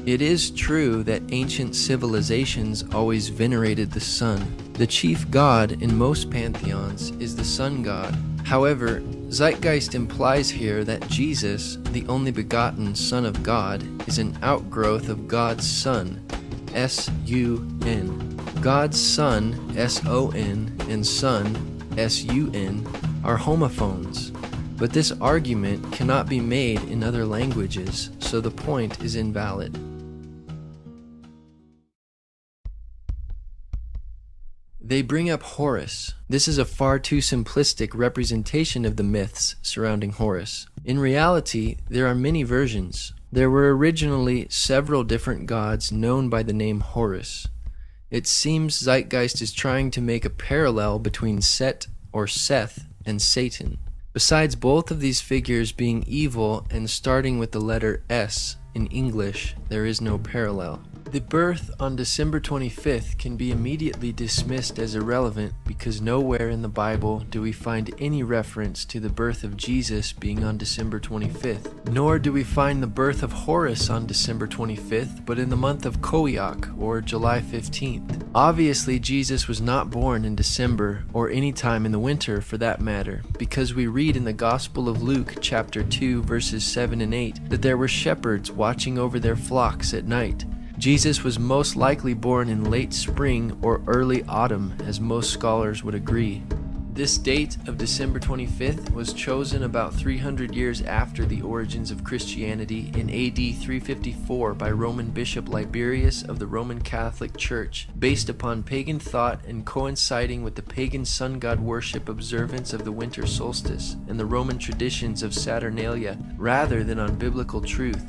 It is true that ancient civilizations always venerated the sun. The chief god in most pantheons is the sun god. However, Zeitgeist implies here that Jesus, the only begotten Son of God, is an outgrowth of God's Son, S-U-N. God's Son, S-O-N, and Son, S-U-N, are homophones. But this argument cannot be made in other languages, so the point is invalid. They bring up Horus. This is a far too simplistic representation of the myths surrounding Horus. In reality, there are many versions. There were originally several different gods known by the name Horus. It seems Zeitgeist is trying to make a parallel between Set or Seth and Satan. Besides both of these figures being evil and starting with the letter S in English, there is no parallel. The birth on December 25th can be immediately dismissed as irrelevant because nowhere in the Bible do we find any reference to the birth of Jesus being on December 25th. Nor do we find the birth of Horus on December 25th, but in the month of Koiak, or July 15th. Obviously, Jesus was not born in December, or any time in the winter for that matter, because we read in the Gospel of Luke, chapter 2, verses 7 and 8, that there were shepherds watching over their flocks at night. Jesus was most likely born in late spring or early autumn, as most scholars would agree. This date of December 25th was chosen about 300 years after the origins of Christianity in AD 354 by Roman Bishop Liberius of the Roman Catholic Church, based upon pagan thought and coinciding with the pagan sun god worship observance of the winter solstice and the Roman traditions of Saturnalia, rather than on biblical truth.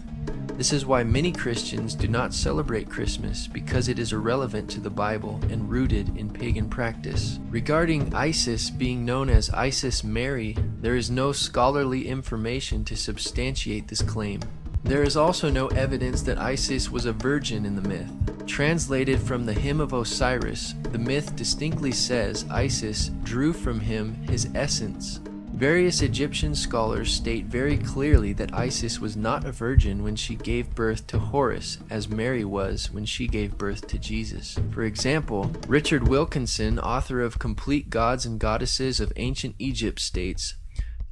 This is why many Christians do not celebrate Christmas, because it is irrelevant to the Bible and rooted in pagan practice. Regarding Isis being known as Isis Mary, there is no scholarly information to substantiate this claim. There is also no evidence that Isis was a virgin in the myth. Translated from the Hymn of Osiris, the myth distinctly says Isis drew from him his essence. Various Egyptian scholars state very clearly that Isis was not a virgin when she gave birth to Horus, as Mary was when she gave birth to Jesus. For example, Richard Wilkinson, author of Complete Gods and Goddesses of Ancient Egypt, states,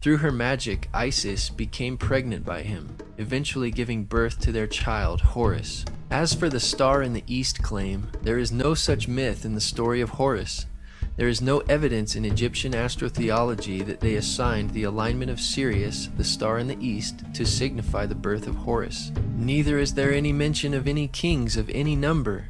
"Through her magic, Isis became pregnant by him, eventually giving birth to their child, Horus." As for the star in the east claim, there is no such myth in the story of Horus. There is no evidence in Egyptian astrotheology that they assigned the alignment of Sirius, the star in the east, to signify the birth of Horus. Neither is there any mention of any kings of any number.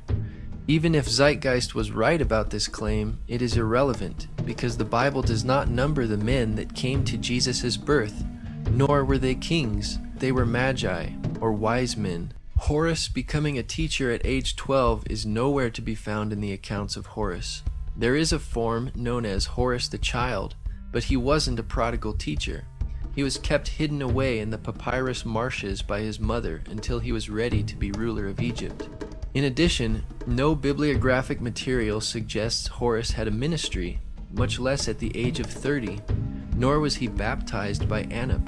Even if Zeitgeist was right about this claim, it is irrelevant, because the Bible does not number the men that came to Jesus' birth, nor were they kings. They were magi, or wise men. Horus becoming a teacher at age 12 is nowhere to be found in the accounts of Horus. There is a form known as Horus the Child, but he wasn't a prodigal teacher. He was kept hidden away in the papyrus marshes by his mother until he was ready to be ruler of Egypt. In addition, no bibliographic material suggests Horus had a ministry, much less at the age of 30, nor was he baptized by Anup.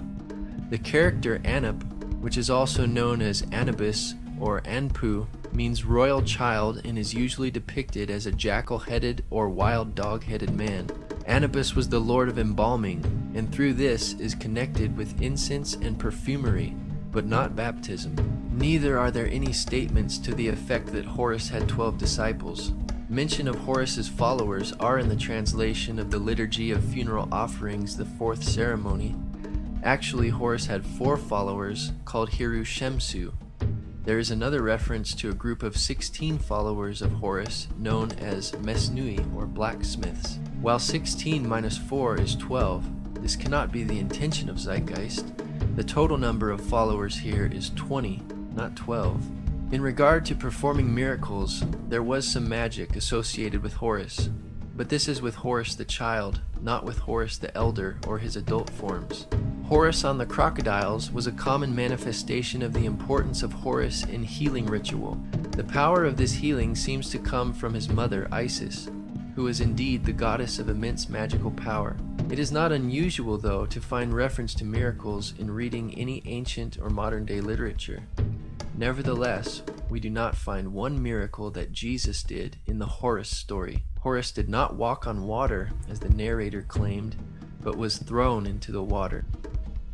The character Anup, which is also known as Anubis or Anpu, means royal child and is usually depicted as a jackal-headed or wild dog-headed man. Anubis was the lord of embalming, and through this is connected with incense and perfumery, but not baptism. Neither are there any statements to the effect that Horus had 12 disciples. Mention of Horus's followers are in the translation of the Liturgy of Funeral Offerings, the 4th ceremony. Actually, Horus had 4 followers called Hiru Shemsu. There is another reference to a group of 16 followers of Horus known as Mesnui, or blacksmiths. While 16 minus 4 is 12, this cannot be the intention of Zeitgeist. The total number of followers here is 20, not 12. In regard to performing miracles, there was some magic associated with Horus, but this is with Horus the Child, not with Horus the Elder or his adult forms. Horus on the crocodiles was a common manifestation of the importance of Horus in healing ritual. The power of this healing seems to come from his mother, Isis, who is indeed the goddess of immense magical power. It is not unusual, though, to find reference to miracles in reading any ancient or modern-day literature. Nevertheless, we do not find one miracle that Jesus did in the Horus story. Horus did not walk on water, as the narrator claimed, but was thrown into the water.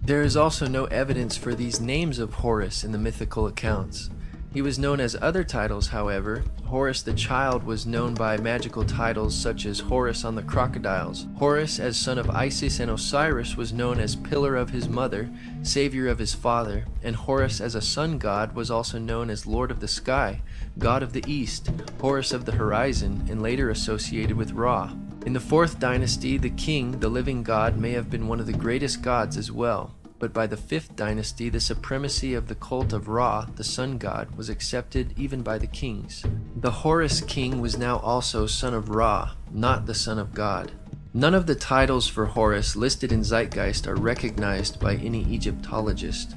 There is also no evidence for these names of Horus in the mythical accounts. He was known as other titles, however. Horus the child was known by magical titles such as Horus on the crocodiles. Horus, as son of Isis and Osiris, was known as pillar of his mother, savior of his father, and Horus as a sun god was also known as lord of the sky, god of the east, Horus of the horizon, and later associated with Ra. In the 4th dynasty, the king, the living god, may have been one of the greatest gods as well. But by the 5th dynasty, the supremacy of the cult of Ra, the sun god, was accepted even by the kings. The Horus king was now also son of Ra, not the son of God. None of the titles for Horus listed in Zeitgeist are recognized by any Egyptologist.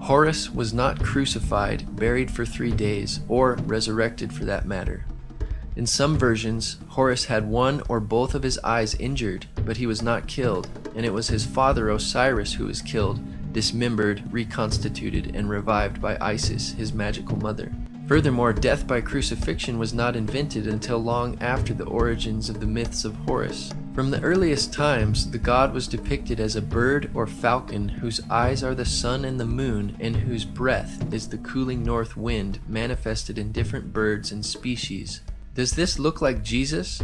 Horus was not crucified, buried for 3 days, or resurrected for that matter. In some versions, Horus had one or both of his eyes injured, but he was not killed, and it was his father Osiris who was killed, dismembered, reconstituted, and revived by Isis, his magical mother. Furthermore, death by crucifixion was not invented until long after the origins of the myths of Horus. From the earliest times, the god was depicted as a bird or falcon whose eyes are the sun and the moon, and whose breath is the cooling north wind manifested in different birds and species. Does this look like Jesus?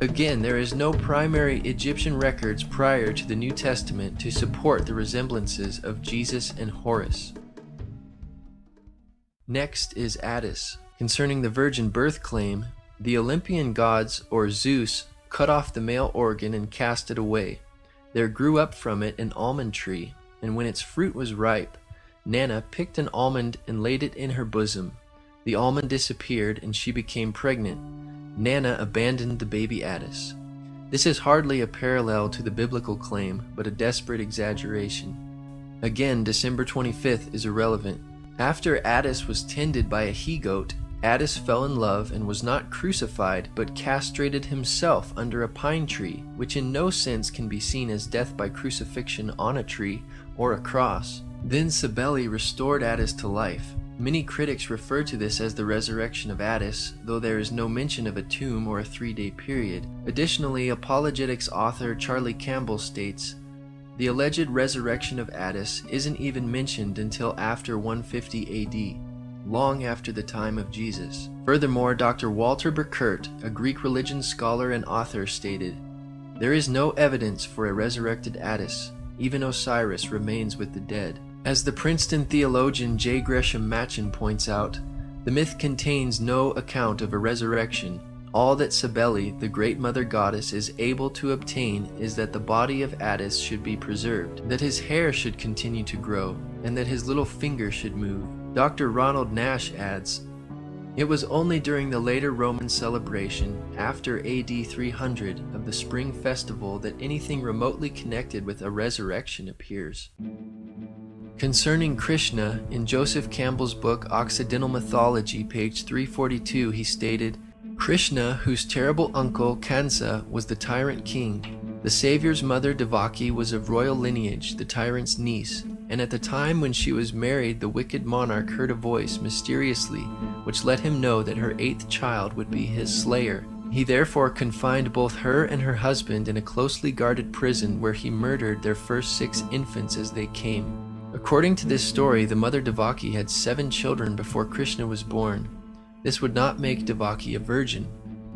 Again, there is no primary Egyptian records prior to the New Testament to support the resemblances of Jesus and Horus. Next is Attis. Concerning the virgin birth claim, the Olympian gods, or Zeus, cut off the male organ and cast it away. There grew up from it an almond tree, and when its fruit was ripe, Nana picked an almond and laid it in her bosom. The almond disappeared and she became pregnant. Nana abandoned the baby Attis. This is hardly a parallel to the biblical claim, but a desperate exaggeration. Again, December 25th is irrelevant. After Attis was tended by a he-goat, Attis fell in love and was not crucified, but castrated himself under a pine tree, which in no sense can be seen as death by crucifixion on a tree or a cross. Then Cybele restored Attis to life. Many critics refer to this as the resurrection of Attis, though there is no mention of a tomb or a 3-day period. Additionally, apologetics author Charlie Campbell states, the alleged resurrection of Attis isn't even mentioned until after 150 AD, long after the time of Jesus. Furthermore, Dr. Walter Burkert, a Greek religion scholar and author, stated, there is no evidence for a resurrected Attis. Even Osiris remains with the dead. As the Princeton theologian J. Gresham Machen points out, the myth contains no account of a resurrection. All that Cybele, the great mother goddess, is able to obtain is that the body of Attis should be preserved, that his hair should continue to grow, and that his little finger should move. Dr. Ronald Nash adds, it was only during the later Roman celebration, after AD 300, of the spring festival that anything remotely connected with a resurrection appears. Concerning Krishna, in Joseph Campbell's book Occidental Mythology, page 342, he stated, Krishna, whose terrible uncle Kansa was the tyrant king, the Savior's mother Devaki was of royal lineage, the tyrant's niece, and at the time when she was married, the wicked monarch heard a voice mysteriously, which let him know that her 8th child would be his slayer. He therefore confined both her and her husband in a closely guarded prison where he murdered their first 6 infants as they came. According to this story, the mother Devaki had 7 children before Krishna was born. This would not make Devaki a virgin.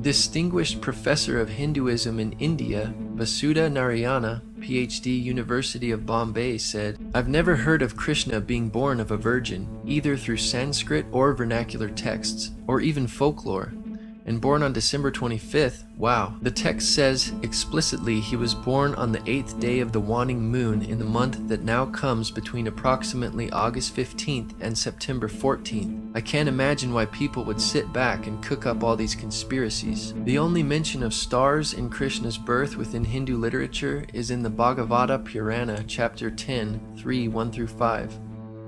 Distinguished professor of Hinduism in India, Vasudha Narayana, PhD, University of Bombay, said, I've never heard of Krishna being born of a virgin, either through Sanskrit or vernacular texts, or even folklore. And born on December 25th, wow. The text says explicitly he was born on the 8th day of the waning moon in the month that now comes between approximately August 15th and September 14th. I can't imagine why people would sit back and cook up all these conspiracies. The only mention of stars in Krishna's birth within Hindu literature is in the Bhagavata Purana, chapter 10, 3:1-5.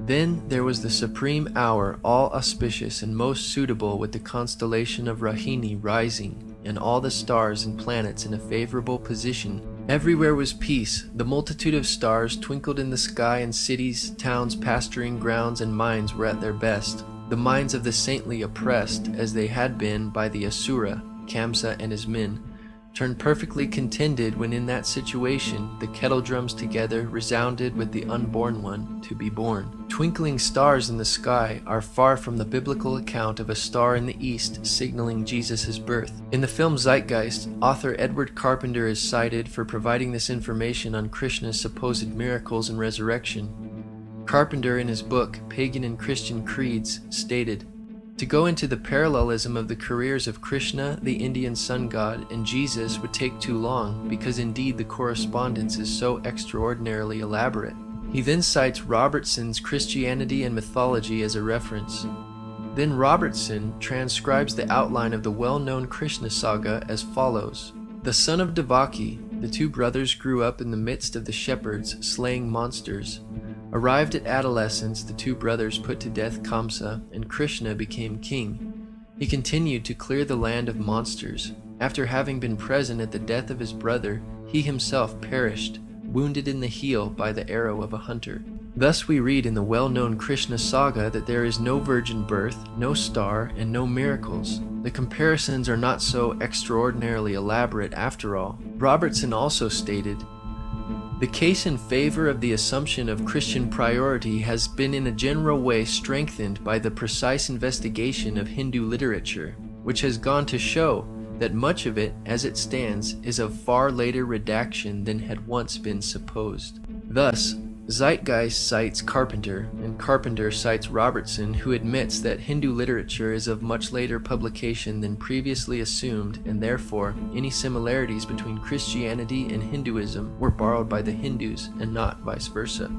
Then there was the supreme hour, all auspicious and most suitable, with the constellation of Rahini rising, and all the stars and planets in a favorable position. Everywhere was peace. The multitude of stars twinkled in the sky, and cities, towns, pasturing grounds, and mines were at their best. the minds of the saintly oppressed as they had been by the Asura, Kamsa and his men, turned perfectly contented when in that situation the kettle drums together resounded with the unborn one to be born. Twinkling stars in the sky are far from the biblical account of a star in the east signaling Jesus' birth. In the film Zeitgeist, author Edward Carpenter is cited for providing this information on Krishna's supposed miracles and resurrection. Carpenter, in his book Pagan and Christian Creeds, stated, "To go into the parallelism of the careers of Krishna, the Indian sun god, and Jesus would take too long, because indeed the correspondence is so extraordinarily elaborate." He then cites Robertson's Christianity and Mythology as a reference. Then Robertson transcribes the outline of the well-known Krishna saga as follows. The son of Devaki, the two brothers grew up in the midst of the shepherds, slaying monsters. Arrived at adolescence, the two brothers put to death Kamsa, and Krishna became king. He continued to clear the land of monsters. After having been present at the death of his brother, he himself perished, wounded in the heel by the arrow of a hunter. Thus we read in the well-known Krishna saga that there is no virgin birth, no star, and no miracles. The comparisons are not so extraordinarily elaborate after all. Robertson also stated, "The case in favor of the assumption of Christian priority has been in a general way strengthened by the precise investigation of Hindu literature, which has gone to show that much of it, as it stands, is of far later redaction than had once been supposed." Thus, Zeitgeist cites Carpenter, and Carpenter cites Robertson, who admits that Hindu literature is of much later publication than previously assumed, and therefore any similarities between Christianity and Hinduism were borrowed by the Hindus and not vice versa.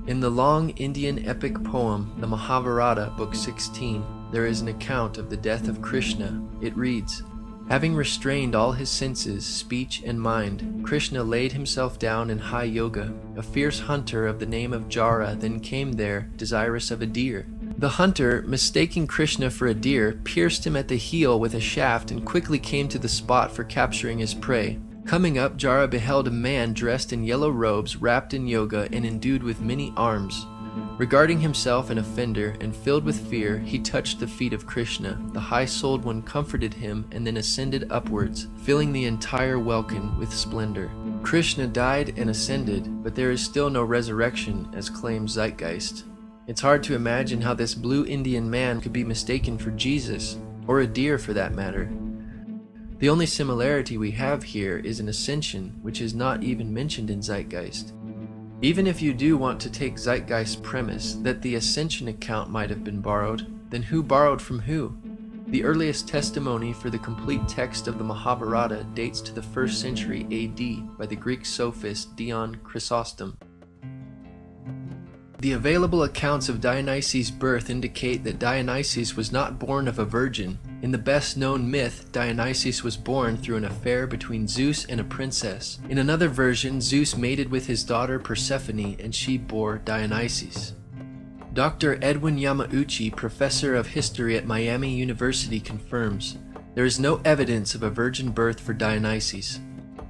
In the long Indian epic poem, the Mahabharata, Book 16, there is an account of the death of Krishna. It reads, "Having restrained all his senses, speech, and mind, Krishna laid himself down in high yoga. A fierce hunter of the name of Jara then came there, desirous of a deer. The hunter, mistaking Krishna for a deer, pierced him at the heel with a shaft and quickly came to the spot for capturing his prey. Coming up, Jara beheld a man dressed in yellow robes, wrapped in yoga, and endued with many arms. Regarding himself an offender, and filled with fear, he touched the feet of Krishna. The high-souled one comforted him and then ascended upwards, filling the entire welkin with splendor. Krishna died and ascended, but there is still no resurrection, as claims Zeitgeist. It's hard to imagine how this blue Indian man could be mistaken for Jesus, or a deer for that matter. The only similarity we have here is an ascension, which is not even mentioned in Zeitgeist. Even if you do want to take Zeitgeist's premise that the ascension account might have been borrowed, then who borrowed from who? The earliest testimony for the complete text of the Mahabharata dates to the 1st century AD by the Greek sophist Dion Chrysostom. The available accounts of Dionysus' birth indicate that Dionysus was not born of a virgin. In the best-known myth, Dionysus was born through an affair between Zeus and a princess. In another version, Zeus mated with his daughter Persephone, and she bore Dionysus. Dr. Edwin Yamauchi, professor of history at Miami University, confirms, there is no evidence of a virgin birth for Dionysus.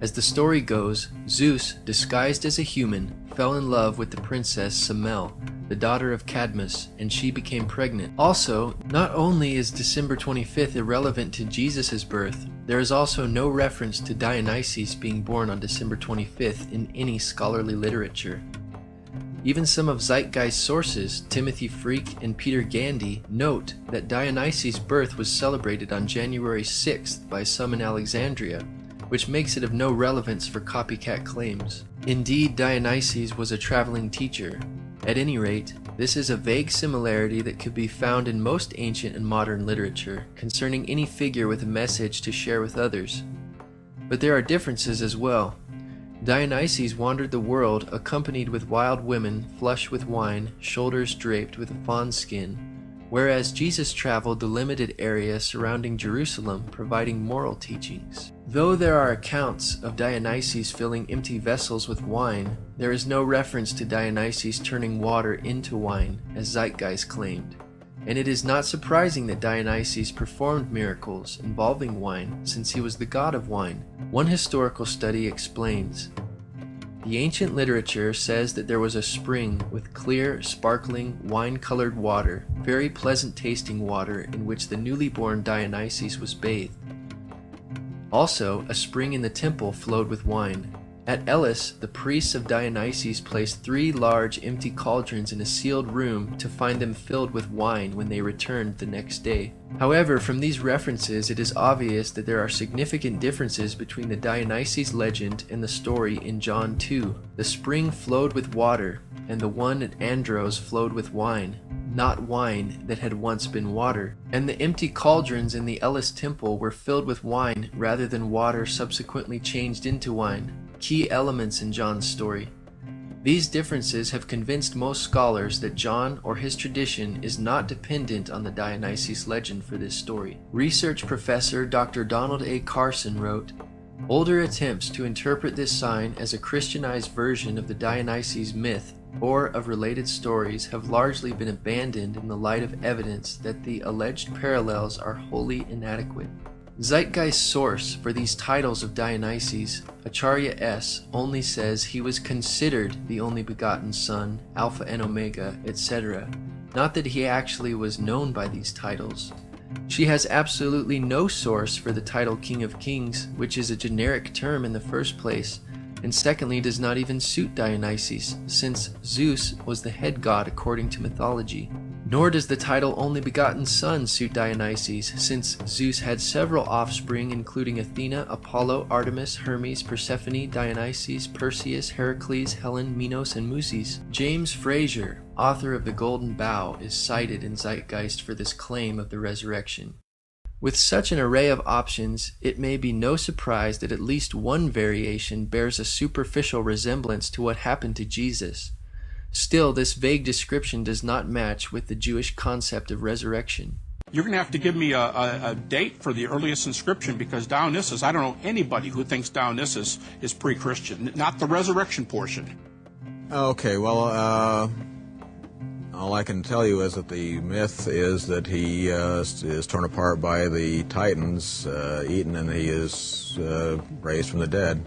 As the story goes, Zeus, disguised as a human, fell in love with the princess Semele, the daughter of Cadmus, and she became pregnant. Also, not only is December 25th irrelevant to Jesus' birth, there is also no reference to Dionysus being born on December 25th in any scholarly literature. Even some of Zeitgeist's sources, Timothy Freke and Peter Gandy, note that Dionysus' birth was celebrated on January 6th by some in Alexandria, which makes it of no relevance for copycat claims. Indeed, Dionysus was a traveling teacher. At any rate, this is a vague similarity that could be found in most ancient and modern literature concerning any figure with a message to share with others. But there are differences as well. Dionysus wandered the world accompanied with wild women, flushed with wine, shoulders draped with a fawn skin, whereas Jesus traveled the limited area surrounding Jerusalem, providing moral teachings. Though there are accounts of Dionysus filling empty vessels with wine, there is no reference to Dionysus turning water into wine, as Zeitgeist claimed. And it is not surprising that Dionysus performed miracles involving wine, since he was the god of wine. One historical study explains, The ancient literature says that there was a spring with clear, sparkling, wine-colored water, very pleasant tasting water in which the newly born Dionysus was bathed. Also, a spring in the temple flowed with wine. At Elis, the priests of Dionysus placed 3 large empty cauldrons in a sealed room to find them filled with wine when they returned the next day. However, from these references, it is obvious that there are significant differences between the Dionysus legend and the story in John 2. The spring flowed with water, and the one at Andros flowed with wine, not wine that had once been water. And the empty cauldrons in the Elis temple were filled with wine rather than water subsequently changed into wine. Key elements in John's story. These differences have convinced most scholars that John or his tradition is not dependent on the Dionysus legend for this story. Research professor Dr. Donald A. Carson wrote, "Older attempts to interpret this sign as a Christianized version of the Dionysus myth or of related stories have largely been abandoned in the light of evidence that the alleged parallels are wholly inadequate." Zeitgeist source for these titles of Dionysus, Acharya S., only says he was considered the only begotten son, Alpha and Omega, etc., not that he actually was known by these titles. She has absolutely no source for the title King of Kings, which is a generic term in the first place, and secondly does not even suit Dionysus, since Zeus was the head god according to mythology. Nor does the title Only Begotten Son suit Dionysus, since Zeus had several offspring including Athena, Apollo, Artemis, Hermes, Persephone, Dionysus, Perseus, Heracles, Helen, Minos, and Muses. James Frazer, author of The Golden Bough, is cited in Zeitgeist for this claim of the resurrection. With such an array of options, it may be no surprise that at least one variation bears a superficial resemblance to what happened to Jesus. Still, this vague description does not match with the Jewish concept of resurrection. You're going to have to give me a date for the earliest inscription, because Dionysus, I don't know anybody who thinks Dionysus is pre-Christian, not the resurrection portion. Okay, well, all I can tell you is that the myth is that he is torn apart by the Titans, eaten, and he is raised from the dead.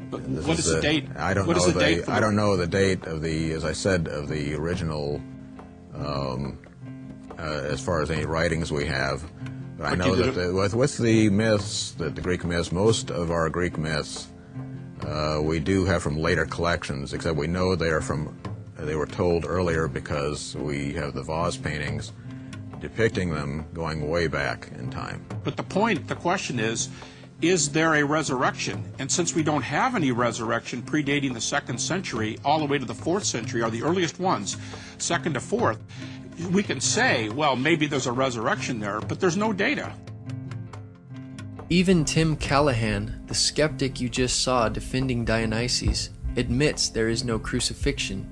But what is the date? I don't know the date of the, as I said, of the original, as far as any writings we have. But I know that with the myths, the Greek myths, most of our Greek myths, we do have from later collections, except we know they were told earlier because we have the vase paintings depicting them going way back in time. But the question is there a resurrection? And since we don't have any resurrection predating the 2nd century all the way to the 4th century, are the earliest ones, 2nd to 4th, we can say, well, maybe there's a resurrection there, but there's no data. Even Tim Callahan, the skeptic you just saw defending Dionysus, admits there is no crucifixion.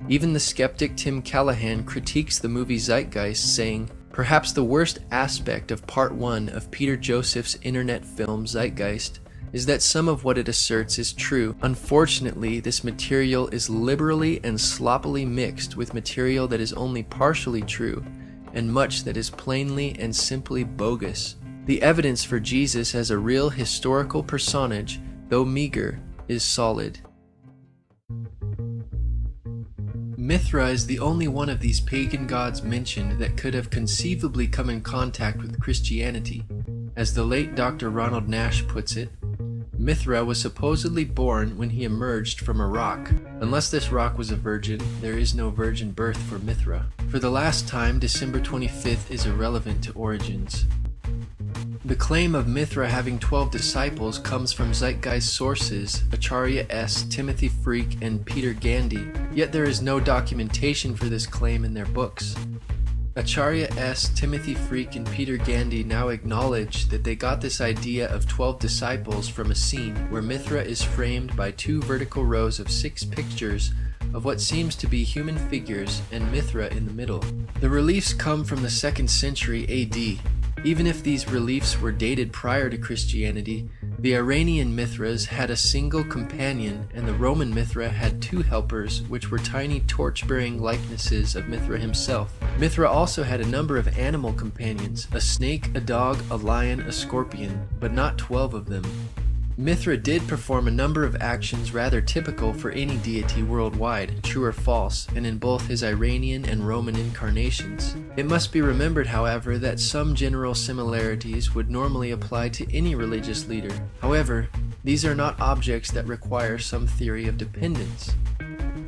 Even the skeptic Tim Callahan critiques the movie Zeitgeist, saying, "Perhaps the worst aspect of Part 1 of Peter Joseph's internet film Zeitgeist is that some of what it asserts is true. Unfortunately, this material is liberally and sloppily mixed with material that is only partially true, and much that is plainly and simply bogus. The evidence for Jesus as a real historical personage, though meager, is solid." Mithra is the only one of these pagan gods mentioned that could have conceivably come in contact with Christianity. As the late Dr. Ronald Nash puts it, Mithra was supposedly born when he emerged from a rock. Unless this rock was a virgin, there is no virgin birth for Mithra. For the last time, December 25th is irrelevant to origins. The claim of Mithra having 12 disciples comes from Zeitgeist sources, Acharya S., Timothy Freak, and Peter Gandy, yet there is no documentation for this claim in their books. Acharya S., Timothy Freak, and Peter Gandy now acknowledge that they got this idea of 12 disciples from a scene where Mithra is framed by 2 vertical rows of 6 pictures of what seems to be human figures and Mithra in the middle. The reliefs come from the 2nd century AD. Even if these reliefs were dated prior to Christianity, the Iranian Mithras had a single companion, and the Roman Mithra had 2 helpers, which were tiny torch-bearing likenesses of Mithra himself. Mithra also had a number of animal companions, a snake, a dog, a lion, a scorpion, but not 12 of them. Mithra did perform a number of actions rather typical for any deity worldwide, true or false, and in both his Iranian and Roman incarnations. It must be remembered, however, that some general similarities would normally apply to any religious leader. However, these are not objects that require some theory of dependence.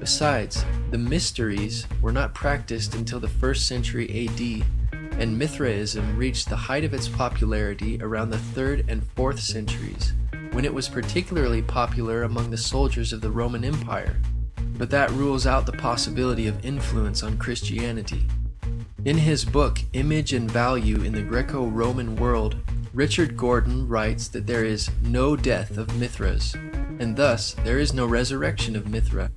Besides, the mysteries were not practiced until the 1st century AD, and Mithraism reached the height of its popularity around the 3rd and 4th centuries, when it was particularly popular among the soldiers of the Roman Empire. But that rules out the possibility of influence on Christianity. In his book, Image and Value in the Greco-Roman World, Richard Gordon writes that there is no death of Mithras, and thus there is no resurrection of Mithra,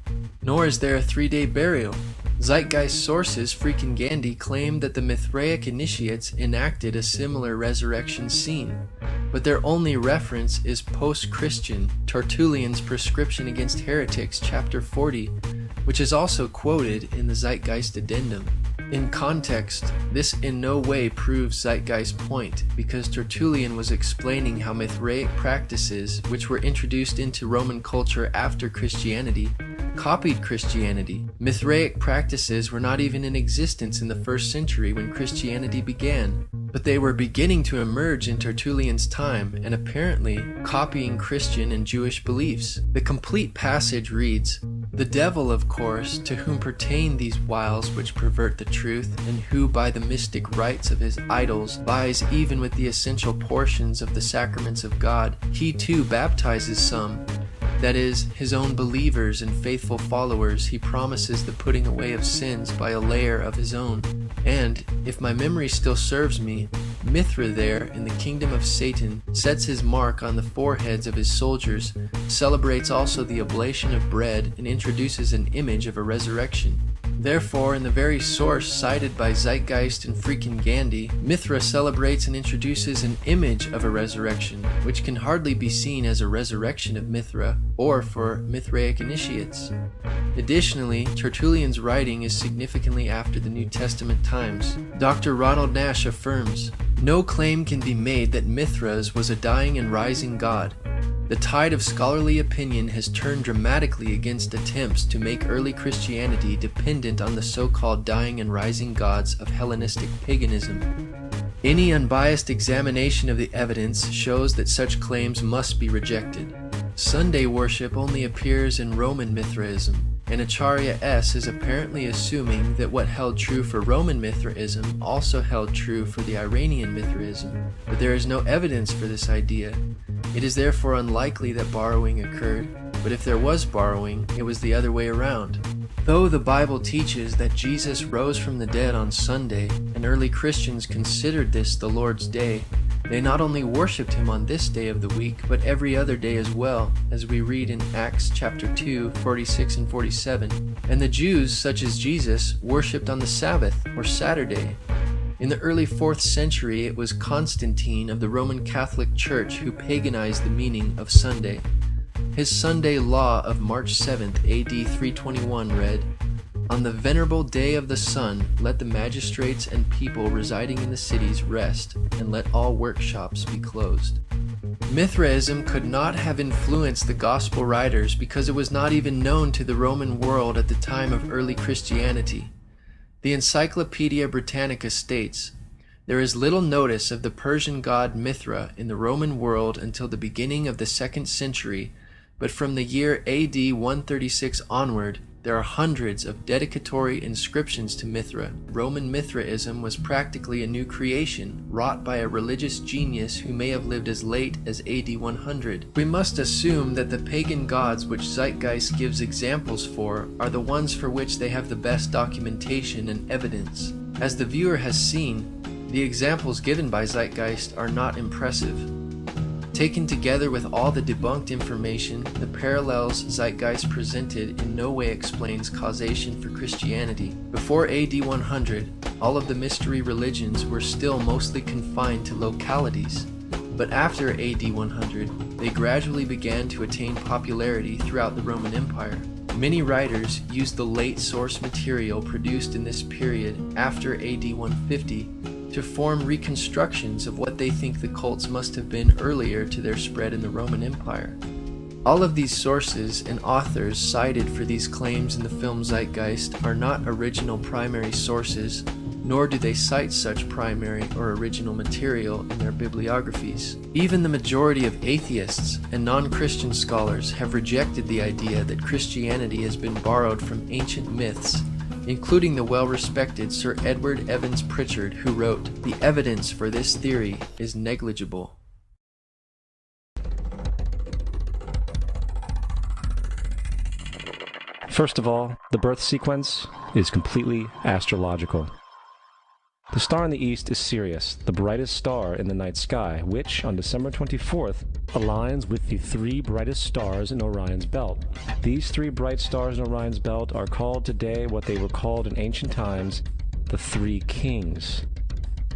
nor is there a 3-day burial. Zeitgeist sources Freemasonry claim that the Mithraic initiates enacted a similar resurrection scene, but their only reference is post-Christian Tertullian's Prescription Against Heretics, chapter 40, which is also quoted in the Zeitgeist Addendum. In context, this in no way proves Zeitgeist's point, because Tertullian was explaining how Mithraic practices, which were introduced into Roman culture after Christianity, copied Christianity. Mithraic practices were not even in existence in the 1st century when Christianity began, but they were beginning to emerge in Tertullian's time and apparently copying Christian and Jewish beliefs. The complete passage reads, "The devil, of course, to whom pertain these wiles which pervert the truth, and who by the mystic rites of his idols vies even with the essential portions of the sacraments of God, he too baptizes some. That is, his own believers and faithful followers he promises the putting away of sins by a layer of his own. And, if my memory still serves me, Mithra there, in the kingdom of Satan, sets his mark on the foreheads of his soldiers, celebrates also the oblation of bread, and introduces an image of a resurrection. Therefore, in the very source cited by Zeitgeist and Freemasonry, Mithra celebrates and introduces an image of a resurrection, which can hardly be seen as a resurrection of Mithra, or for Mithraic initiates. Additionally, Tertullian's writing is significantly after the New Testament times. Dr. Ronald Nash affirms, "No claim can be made that Mithras was a dying and rising god. The tide of scholarly opinion has turned dramatically against attempts to make early Christianity dependent on the so-called dying and rising gods of Hellenistic paganism. Any unbiased examination of the evidence shows that such claims must be rejected. Sunday worship only appears in Roman Mithraism, and Acharya S. is apparently assuming that what held true for Roman Mithraism also held true for the Iranian Mithraism, but there is no evidence for this idea. It is therefore unlikely that borrowing occurred, but if there was borrowing, it was the other way around. Though the Bible teaches that Jesus rose from the dead on Sunday, and early Christians considered this the Lord's Day, they not only worshipped him on this day of the week, but every other day as well, as we read in Acts chapter 2, 46 and 47. And the Jews, such as Jesus, worshipped on the Sabbath, or Saturday. In the early 4th century, it was Constantine of the Roman Catholic Church who paganized the meaning of Sunday. His Sunday law of March 7th, AD 321 read, "On the venerable day of the sun, let the magistrates and people residing in the cities rest, and let all workshops be closed." Mithraism could not have influenced the gospel writers because it was not even known to the Roman world at the time of early Christianity. The Encyclopedia Britannica states, "There is little notice of the Persian god Mithra in the Roman world until the beginning of the 2nd century, but from the year AD 136 onward, there are hundreds of dedicatory inscriptions to Mithra. Roman Mithraism was practically a new creation, wrought by a religious genius who may have lived as late as AD 100. We must assume that the pagan gods which Zeitgeist gives examples for are the ones for which they have the best documentation and evidence. As the viewer has seen, the examples given by Zeitgeist are not impressive. Taken together with all the debunked information, the parallels Zeitgeist presented in no way explains causation for Christianity. Before AD 100, all of the mystery religions were still mostly confined to localities, but after AD 100, they gradually began to attain popularity throughout the Roman Empire. Many writers used the late source material produced in this period after AD 150 to form reconstructions of what they think the cults must have been earlier to their spread in the Roman Empire. All of these sources and authors cited for these claims in the film Zeitgeist are not original primary sources, nor do they cite such primary or original material in their bibliographies. Even the majority of atheists and non-Christian scholars have rejected the idea that Christianity has been borrowed from ancient myths, including the well-respected Sir Edward Evans Pritchard, who wrote, "The evidence for this theory is negligible." First of all, the birth sequence is completely astrological. The star in the east is Sirius, the brightest star in the night sky, which, on December 24th, aligns with the three brightest stars in Orion's belt. These three bright stars in Orion's belt are called today what they were called in ancient times, the Three Kings.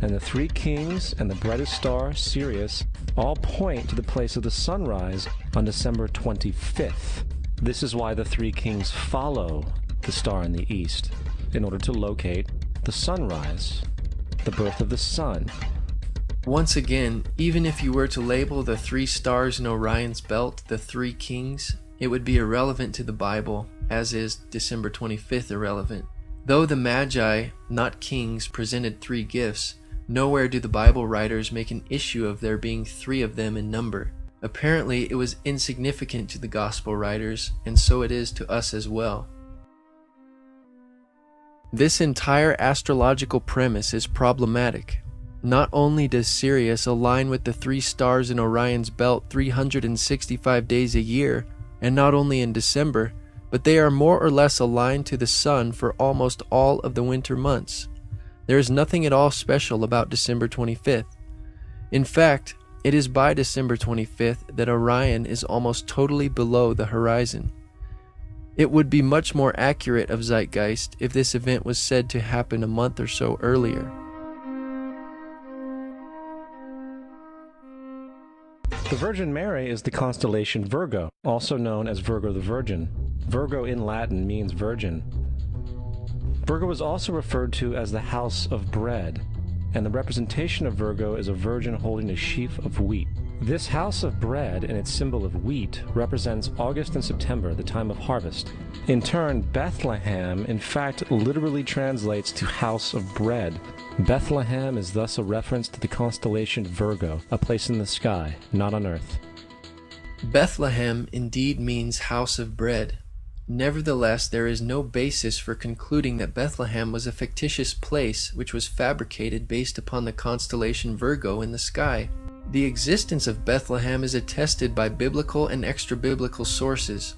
And the Three Kings and the brightest star, Sirius, all point to the place of the sunrise on December 25th. This is why the Three Kings follow the star in the east, in order to locate the sunrise, the birth of the sun. Once again, even if you were to label the three stars in Orion's belt the Three Kings, it would be irrelevant to the Bible, as is December 25th irrelevant. Though the Magi, not kings, presented three gifts, nowhere do the Bible writers make an issue of there being three of them in number. Apparently, it was insignificant to the Gospel writers, and so it is to us as well. This entire astrological premise is problematic. Not only does Sirius align with the three stars in Orion's belt 365 days a year, and not only in December, but they are more or less aligned to the sun for almost all of the winter months. There is nothing at all special about December 25th. In fact, it is by December 25th that Orion is almost totally below the horizon. It would be much more accurate of Zeitgeist if this event was said to happen a month or so earlier. The Virgin Mary is the constellation Virgo, also known as Virgo the Virgin. Virgo in Latin means virgin. Virgo is also referred to as the house of bread, and the representation of Virgo is a virgin holding a sheaf of wheat. This house of bread and its symbol of wheat represents August and September, the time of harvest. In turn, Bethlehem, in fact, literally translates to house of bread. Bethlehem is thus a reference to the constellation Virgo, a place in the sky, not on earth. Bethlehem indeed means house of bread. Nevertheless, there is no basis for concluding that Bethlehem was a fictitious place which was fabricated based upon the constellation Virgo in the sky. The existence of Bethlehem is attested by biblical and extra-biblical sources.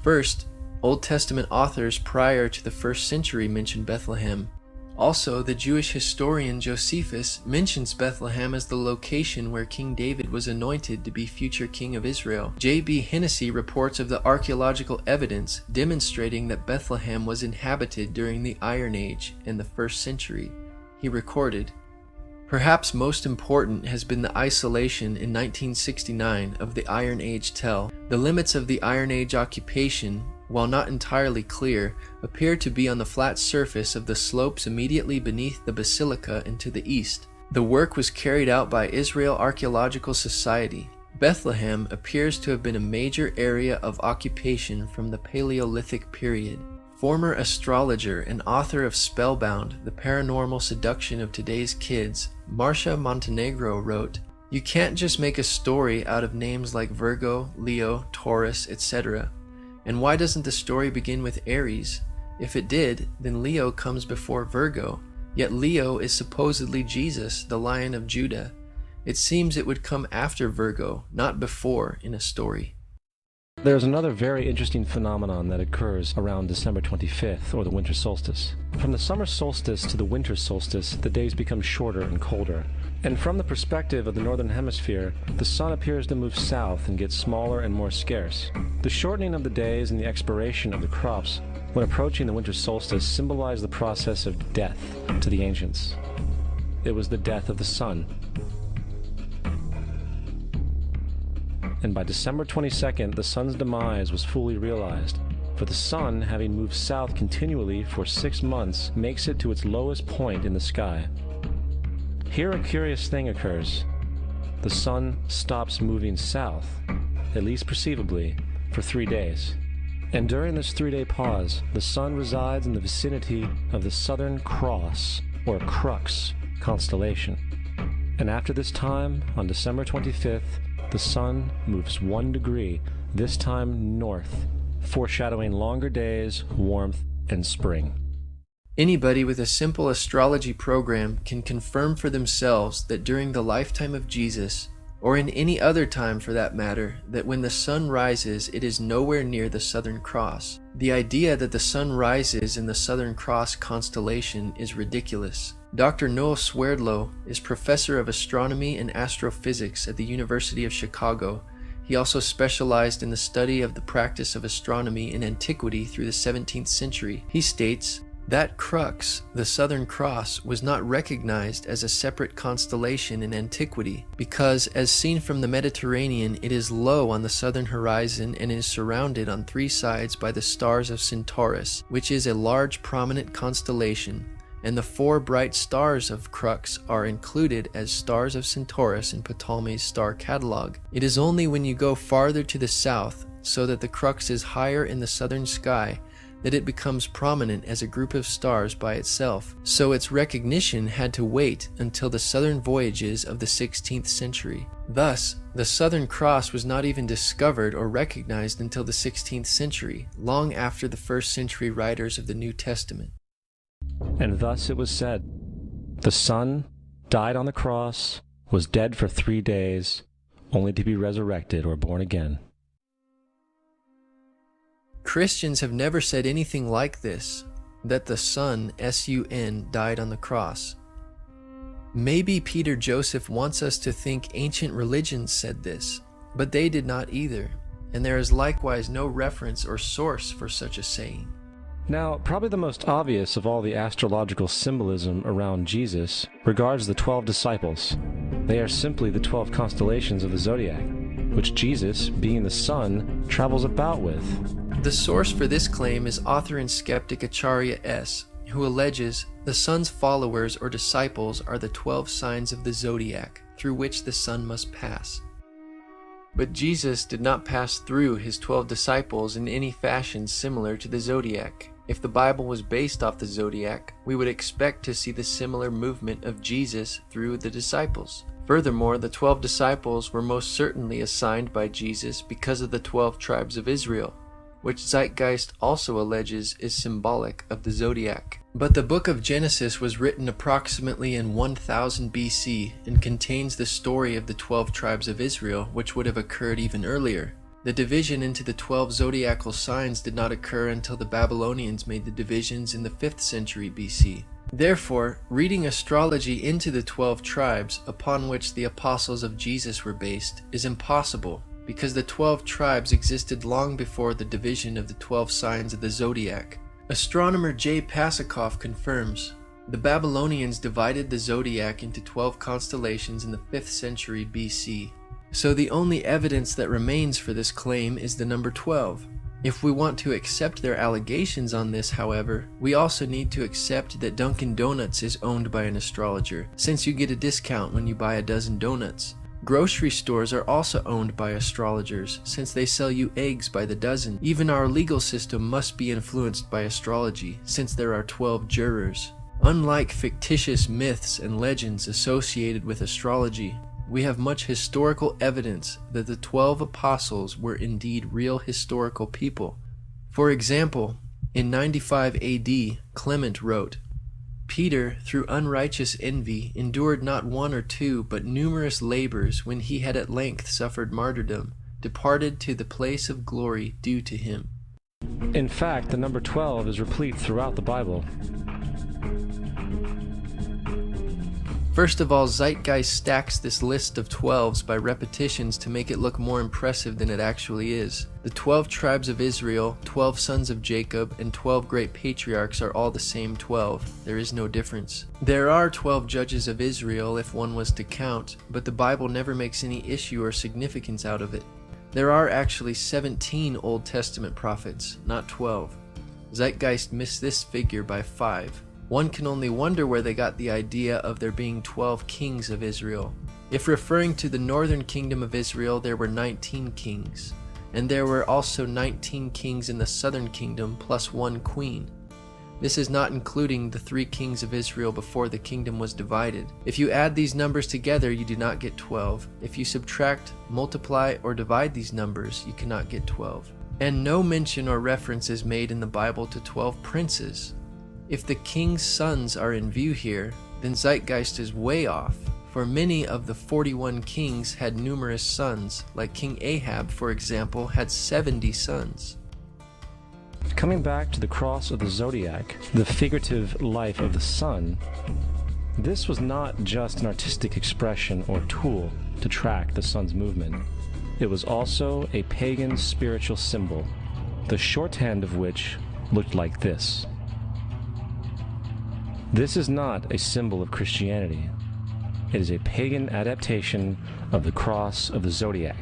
First, Old Testament authors prior to the 1st century mention Bethlehem. Also, the Jewish historian Josephus mentions Bethlehem as the location where King David was anointed to be future king of Israel. J.B. Hennessy reports of the archaeological evidence demonstrating that Bethlehem was inhabited during the Iron Age in the 1st century. He recorded, "Perhaps most important has been the isolation in 1969 of the Iron Age tell. The limits of the Iron Age occupation, while not entirely clear, appear to be on the flat surface of the slopes immediately beneath the basilica and to the east. The work was carried out by Israel Archaeological Society. Bethlehem appears to have been a major area of occupation from the Paleolithic period." Former astrologer and author of Spellbound, The Paranormal Seduction of Today's Kids, Marcia Montenegro wrote, "You can't just make a story out of names like Virgo, Leo, Taurus, etc. And why doesn't the story begin with Aries? If it did, then Leo comes before Virgo, yet Leo is supposedly Jesus, the Lion of Judah. It seems it would come after Virgo, not before, in a story." There's another very interesting phenomenon that occurs around December 25th, or the winter solstice. From the summer solstice to the winter solstice, the days become shorter and colder. And from the perspective of the northern hemisphere, the sun appears to move south and get smaller and more scarce. The shortening of the days and the expiration of the crops when approaching the winter solstice symbolize the process of death to the ancients. It was the death of the sun. And by December 22nd, the sun's demise was fully realized, for the sun, having moved south continually for 6 months, makes it to its lowest point in the sky. Here a curious thing occurs. The sun stops moving south, at least perceivably, for 3 days. And during this 3-day pause, the sun resides in the vicinity of the Southern Cross, or Crux, constellation. And after this time, on December 25th, the sun moves 1 degree, this time north, foreshadowing longer days, warmth, and spring. Anybody with a simple astrology program can confirm for themselves that during the lifetime of Jesus, or in any other time for that matter, that when the sun rises, it is nowhere near the Southern Cross. The idea that the sun rises in the Southern Cross constellation is ridiculous. Dr. Noel Swerdlow is professor of astronomy and astrophysics at the University of Chicago. He also specialized in the study of the practice of astronomy in antiquity through the 17th century. He states, that crux, the Southern Cross, was not recognized as a separate constellation in antiquity because, as seen from the Mediterranean, it is low on the southern horizon and is surrounded on 3 sides by the stars of Centaurus, which is a large prominent constellation, and the 4 bright stars of crux are included as stars of Centaurus in Ptolemy's star catalog. It is only when you go farther to the south, so that the crux is higher in the southern sky, that it becomes prominent as a group of stars by itself, so its recognition had to wait until the southern voyages of the 16th century. Thus, the Southern Cross was not even discovered or recognized until the 16th century, long after the 1st century writers of the New Testament. And thus it was said, the Son died on the cross, was dead for 3 days, only to be resurrected or born again. Christians have never said anything like this, that the Son, S-U-N, died on the cross. Maybe Peter Joseph wants us to think ancient religions said this, but they did not either, and there is likewise no reference or source for such a saying. Now, probably the most obvious of all the astrological symbolism around Jesus regards the 12 disciples. They are simply the 12 constellations of the zodiac, which Jesus, being the Son, travels about with. The source for this claim is author and skeptic Acharya S., who alleges the Son's followers or disciples are the 12 signs of the zodiac through which the Son must pass. But Jesus did not pass through his 12 disciples in any fashion similar to the zodiac. If the Bible was based off the zodiac, we would expect to see the similar movement of Jesus through the disciples. Furthermore, the 12 disciples were most certainly assigned by Jesus because of the 12 tribes of Israel, which Zeitgeist also alleges is symbolic of the zodiac. But the book of Genesis was written approximately in 1000 BC and contains the story of the 12 tribes of Israel, which would have occurred even earlier. The division into the 12 zodiacal signs did not occur until the Babylonians made the divisions in the 5th century BC. Therefore, reading astrology into the 12 tribes upon which the apostles of Jesus were based is impossible, because the 12 tribes existed long before the division of the 12 signs of the zodiac. Astronomer J. Pasakoff confirms, the Babylonians divided the zodiac into 12 constellations in the 5th century BC. So the only evidence that remains for this claim is the number 12. If we want to accept their allegations on this, however, we also need to accept that Dunkin' Donuts is owned by an astrologer, since you get a discount when you buy a dozen donuts. Grocery stores are also owned by astrologers, since they sell you eggs by the dozen. Even our legal system must be influenced by astrology, since there are 12 jurors. Unlike fictitious myths and legends associated with astrology, we have much historical evidence that the 12 apostles were indeed real historical people. For example, in 95 AD, Clement wrote, Peter, through unrighteous envy, endured not 1 or 2, but numerous labors, when he had at length suffered martyrdom, departed to the place of glory due to him. In fact, the number 12 is replete throughout the Bible. First of all, Zeitgeist stacks this list of 12s by repetitions to make it look more impressive than it actually is. The 12 tribes of Israel, 12 sons of Jacob, and 12 great patriarchs are all the same 12. There is no difference. There are 12 judges of Israel if one was to count, but the Bible never makes any issue or significance out of it. There are actually 17 Old Testament prophets, not 12. Zeitgeist missed this figure by 5. One can only wonder where they got the idea of there being 12 kings of Israel. If referring to the northern kingdom of Israel, there were 19 kings, and there were also 19 kings in the southern kingdom plus one queen. This is not including the 3 kings of Israel before the kingdom was divided. If you add these numbers together, you do not get 12. If you subtract, multiply, or divide these numbers, you cannot get 12. And no mention or reference is made in the Bible to 12 princes. If the king's sons are in view here, then Zeitgeist is way off, for many of the 41 kings had numerous sons, like King Ahab, for example, had 70 sons. Coming back to the cross of the zodiac, the figurative life of the sun, this was not just an artistic expression or tool to track the sun's movement. It was also a pagan spiritual symbol, the shorthand of which looked like this. This is not a symbol of Christianity. It is a pagan adaptation of the cross of the zodiac.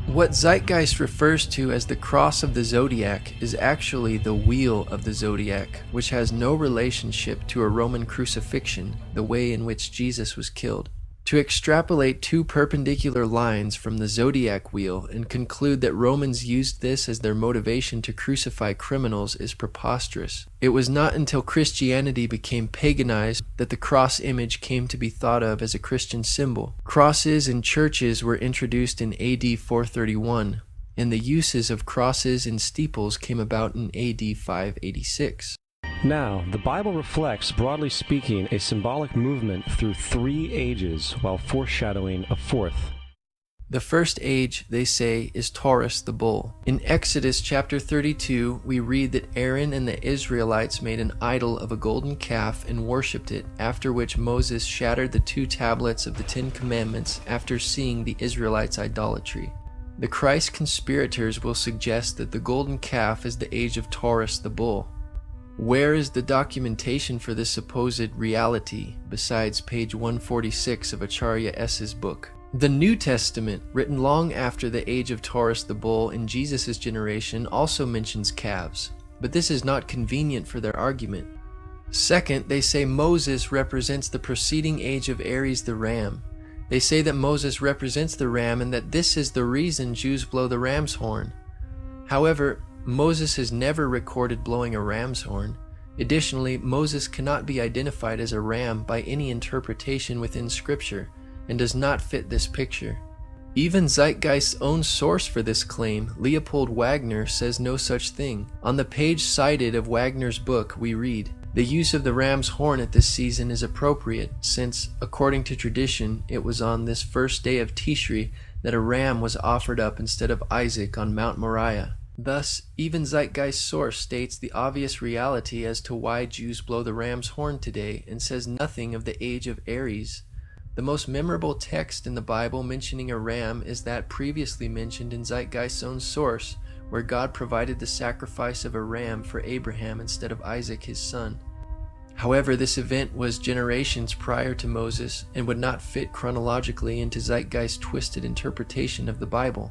What Zeitgeist refers to as the cross of the zodiac is actually the wheel of the zodiac, which has no relationship to a Roman crucifixion, the way in which Jesus was killed. To extrapolate 2 perpendicular lines from the zodiac wheel and conclude that Romans used this as their motivation to crucify criminals is preposterous. It was not until Christianity became paganized that the cross image came to be thought of as a Christian symbol. Crosses in churches were introduced in AD 431, and the uses of crosses in steeples came about in AD 586. Now, the Bible reflects, broadly speaking, a symbolic movement through 3 ages while foreshadowing a 4th. The first age, they say, is Taurus the bull. In Exodus chapter 32, we read that Aaron and the Israelites made an idol of a golden calf and worshipped it, after which Moses shattered the 2 tablets of the 10 Commandments after seeing the Israelites' idolatry. The Christ conspirators will suggest that the golden calf is the age of Taurus the bull. Where is the documentation for this supposed reality besides page 146 of Acharya S.'s book? The New Testament, written long after the age of Taurus the bull in Jesus' generation, also mentions calves, but this is not convenient for their argument. Second, they say Moses represents the preceding age of Aries the ram. They say that Moses represents the ram and that this is the reason Jews blow the ram's horn. However, Moses is never recorded blowing a ram's horn. Additionally, Moses cannot be identified as a ram by any interpretation within Scripture and does not fit this picture. Even Zeitgeist's own source for this claim, Leopold Wagner, says no such thing. On the page cited of Wagner's book, we read, "The use of the ram's horn at this season is appropriate, since, according to tradition, it was on this first day of Tishri that a ram was offered up instead of Isaac on Mount Moriah." Thus, even Zeitgeist's source states the obvious reality as to why Jews blow the ram's horn today and says nothing of the age of Aries. The most memorable text in the Bible mentioning a ram is that previously mentioned in Zeitgeist's own source, where God provided the sacrifice of a ram for Abraham instead of Isaac his son. However, this event was generations prior to Moses and would not fit chronologically into Zeitgeist's twisted interpretation of the Bible.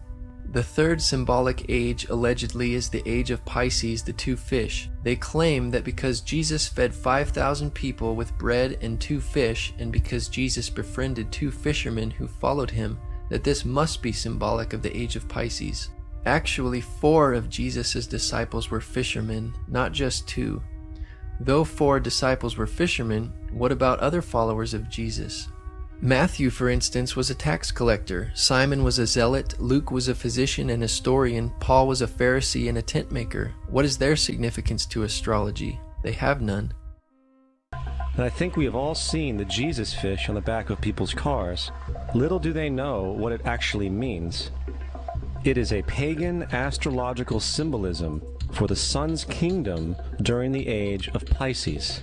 The third symbolic age allegedly is the age of Pisces, the 2 fish. They claim that because Jesus fed 5,000 people with bread and 2 fish, and because Jesus befriended 2 fishermen who followed him, that this must be symbolic of the age of Pisces. Actually, 4 of Jesus' disciples were fishermen, not just 2. Though 4 disciples were fishermen, what about other followers of Jesus? Matthew, for instance, was a tax collector. Simon was a zealot. Luke was a physician and historian. Paul was a Pharisee and a tent maker. What is their significance to astrology? They have none. And I think we have all seen the Jesus fish on the back of people's cars. Little do they know what it actually means. It is a pagan astrological symbolism for the sun's kingdom during the age of Pisces.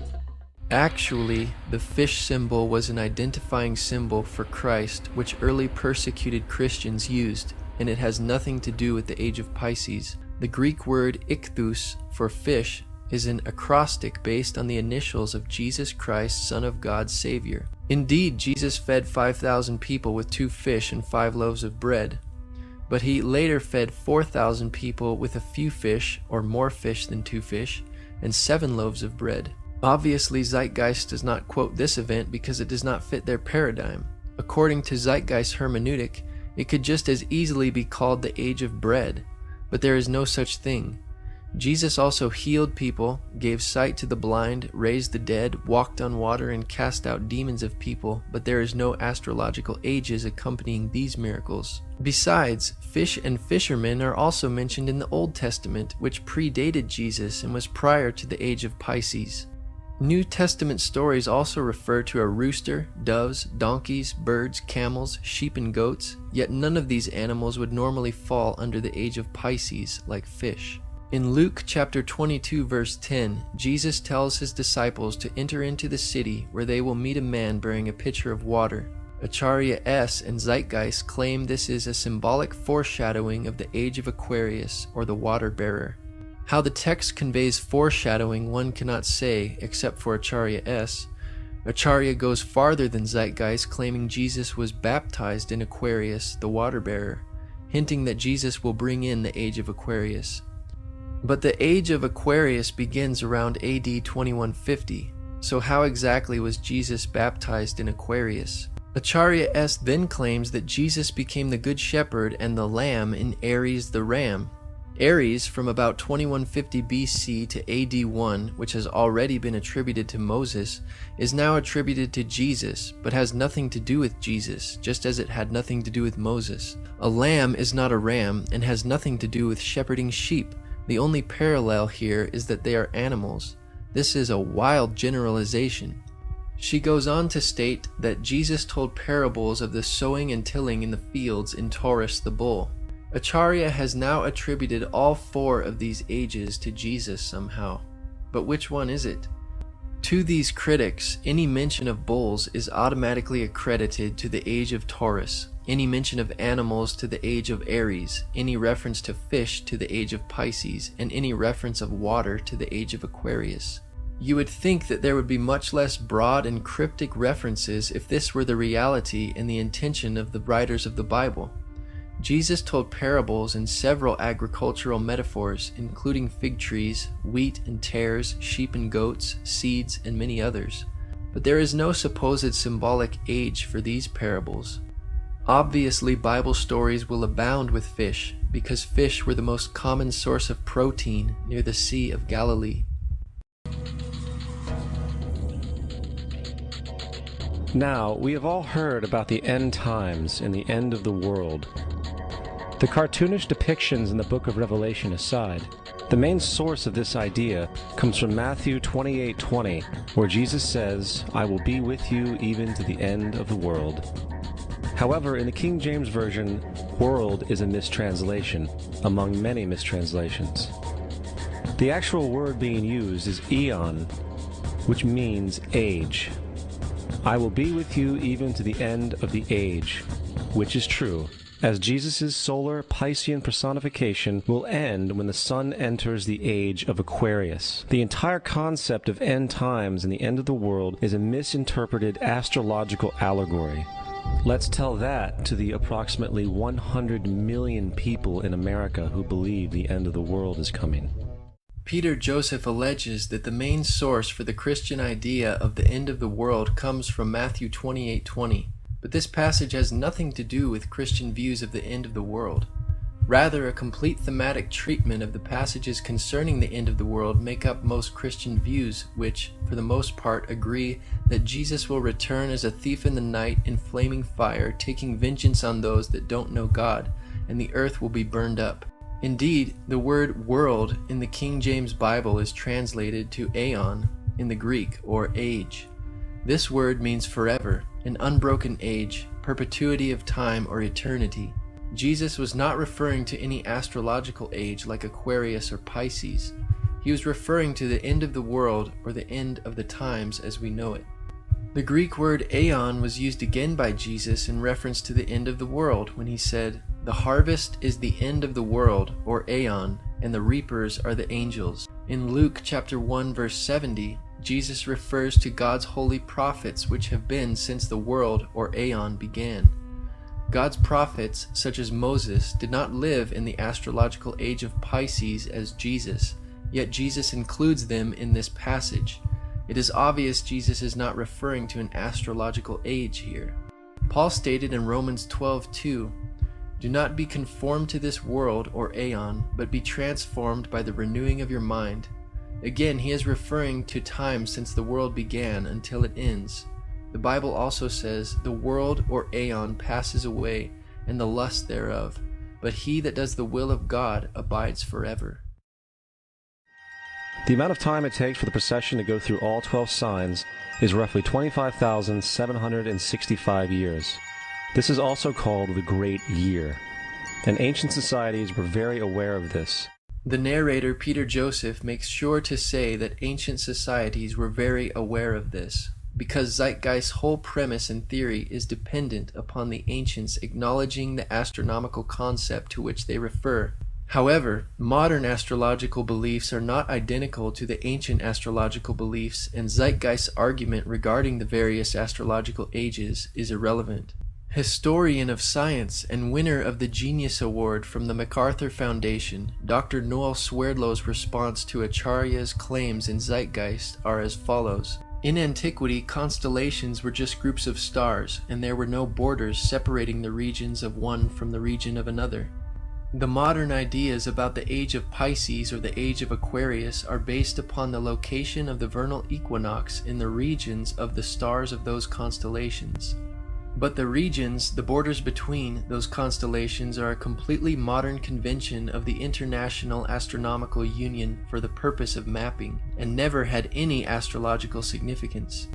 Actually, the fish symbol was an identifying symbol for Christ, which early persecuted Christians used, and it has nothing to do with the age of Pisces. The Greek word ichthus for fish is an acrostic based on the initials of Jesus Christ, Son of God, Savior. Indeed, Jesus fed 5,000 people with 2 fish and 5 loaves of bread, but he later fed 4,000 people with a few fish, or more fish than 2 fish, and 7 loaves of bread. Obviously, Zeitgeist does not quote this event because it does not fit their paradigm. According to Zeitgeist hermeneutic, it could just as easily be called the age of bread, but there is no such thing. Jesus also healed people, gave sight to the blind, raised the dead, walked on water, and cast out demons of people, but there is no astrological ages accompanying these miracles. Besides, fish and fishermen are also mentioned in the Old Testament, which predated Jesus and was prior to the age of Pisces. New Testament stories also refer to a rooster, doves, donkeys, birds, camels, sheep, and goats, yet none of these animals would normally fall under the age of Pisces like fish. In Luke chapter 22 verse 10, Jesus tells his disciples to enter into the city where they will meet a man bearing a pitcher of water. Acharya S. and Zeitgeist claim this is a symbolic foreshadowing of the age of Aquarius, or the water bearer. How the text conveys foreshadowing one cannot say except for Acharya S. Acharya goes farther than Zeitgeist, claiming Jesus was baptized in Aquarius, the water bearer, hinting that Jesus will bring in the age of Aquarius. But the age of Aquarius begins around AD 2150, so how exactly was Jesus baptized in Aquarius? Acharya S. then claims that Jesus became the Good Shepherd and the Lamb in Aries the Ram. Aries, from about 2150 BC to AD 1, which has already been attributed to Moses, is now attributed to Jesus, but has nothing to do with Jesus, just as it had nothing to do with Moses. A lamb is not a ram and has nothing to do with shepherding sheep. The only parallel here is that they are animals. This is a wild generalization. She goes on to state that Jesus told parables of the sowing and tilling in the fields in Taurus the bull. Acharya has now attributed all four of these ages to Jesus somehow. But which one is it? To these critics, any mention of bulls is automatically accredited to the age of Taurus, any mention of animals to the age of Aries, any reference to fish to the age of Pisces, and any reference of water to the age of Aquarius. You would think that there would be much less broad and cryptic references if this were the reality and the intention of the writers of the Bible. Jesus told parables and several agricultural metaphors, including fig trees, wheat and tares, sheep and goats, seeds, and many others. But there is no supposed symbolic age for these parables. Obviously, Bible stories will abound with fish, because fish were the most common source of protein near the Sea of Galilee. Now, we have all heard about the end times and the end of the world. The cartoonish depictions in the book of Revelation aside, the main source of this idea comes from Matthew 28:20, where Jesus says, "I will be with you even to the end of the world." However, in the King James Version, world is a mistranslation, among many mistranslations. The actual word being used is eon, which means age. I will be with you even to the end of the age, which is true, as Jesus' solar Piscean personification will end when the sun enters the age of Aquarius. The entire concept of end times and the end of the world is a misinterpreted astrological allegory. Let's tell that to the approximately 100 million people in America who believe the end of the world is coming. Peter Joseph alleges that the main source for the Christian idea of the end of the world comes from Matthew 28:20, but this passage has nothing to do with Christian views of the end of the world. Rather, a complete thematic treatment of the passages concerning the end of the world make up most Christian views, which, for the most part, agree that Jesus will return as a thief in the night in flaming fire, taking vengeance on those that don't know God, and the earth will be burned up. Indeed, the word world in the King James Bible is translated to aeon in the Greek, or age. This word means forever, an unbroken age, perpetuity of time or eternity. Jesus was not referring to any astrological age like Aquarius or Pisces. He was referring to the end of the world or the end of the times as we know it. The Greek word aeon was used again by Jesus in reference to the end of the world when he said, "The harvest is the end of the world," or aeon, and the reapers are the angels. In Luke chapter 1 verse 70, Jesus refers to God's holy prophets which have been since the world or aeon began. God's prophets, such as Moses, did not live in the astrological age of Pisces as Jesus, yet Jesus includes them in this passage. It is obvious Jesus is not referring to an astrological age here. Paul stated in Romans 12:2, "Do not be conformed to this world or aeon, but be transformed by the renewing of your mind." Again, he is referring to time since the world began until it ends. The Bible also says, "The world or aeon passes away, and the lust thereof, but he that does the will of God abides forever." The amount of time it takes for the procession to go through all 12 signs is roughly 25,765 years. This is also called the Great Year, and ancient societies were very aware of this. The narrator, Peter Joseph, makes sure to say that ancient societies were very aware of this, because Zeitgeist's whole premise and theory is dependent upon the ancients acknowledging the astronomical concept to which they refer. However, modern astrological beliefs are not identical to the ancient astrological beliefs, and Zeitgeist's argument regarding the various astrological ages is irrelevant. Historian of science and winner of the Genius Award from the MacArthur Foundation, Dr. Noel Swerdlow's response to Acharya's claims in Zeitgeist are as follows. In antiquity, constellations were just groups of stars, and there were no borders separating the regions of one from the region of another. The modern ideas about the age of Pisces or the age of Aquarius are based upon the location of the vernal equinox in the regions of the stars of those constellations. But the regions, the borders between those constellations, are a completely modern convention of the International Astronomical Union for the purpose of mapping, and never had any astrological significance.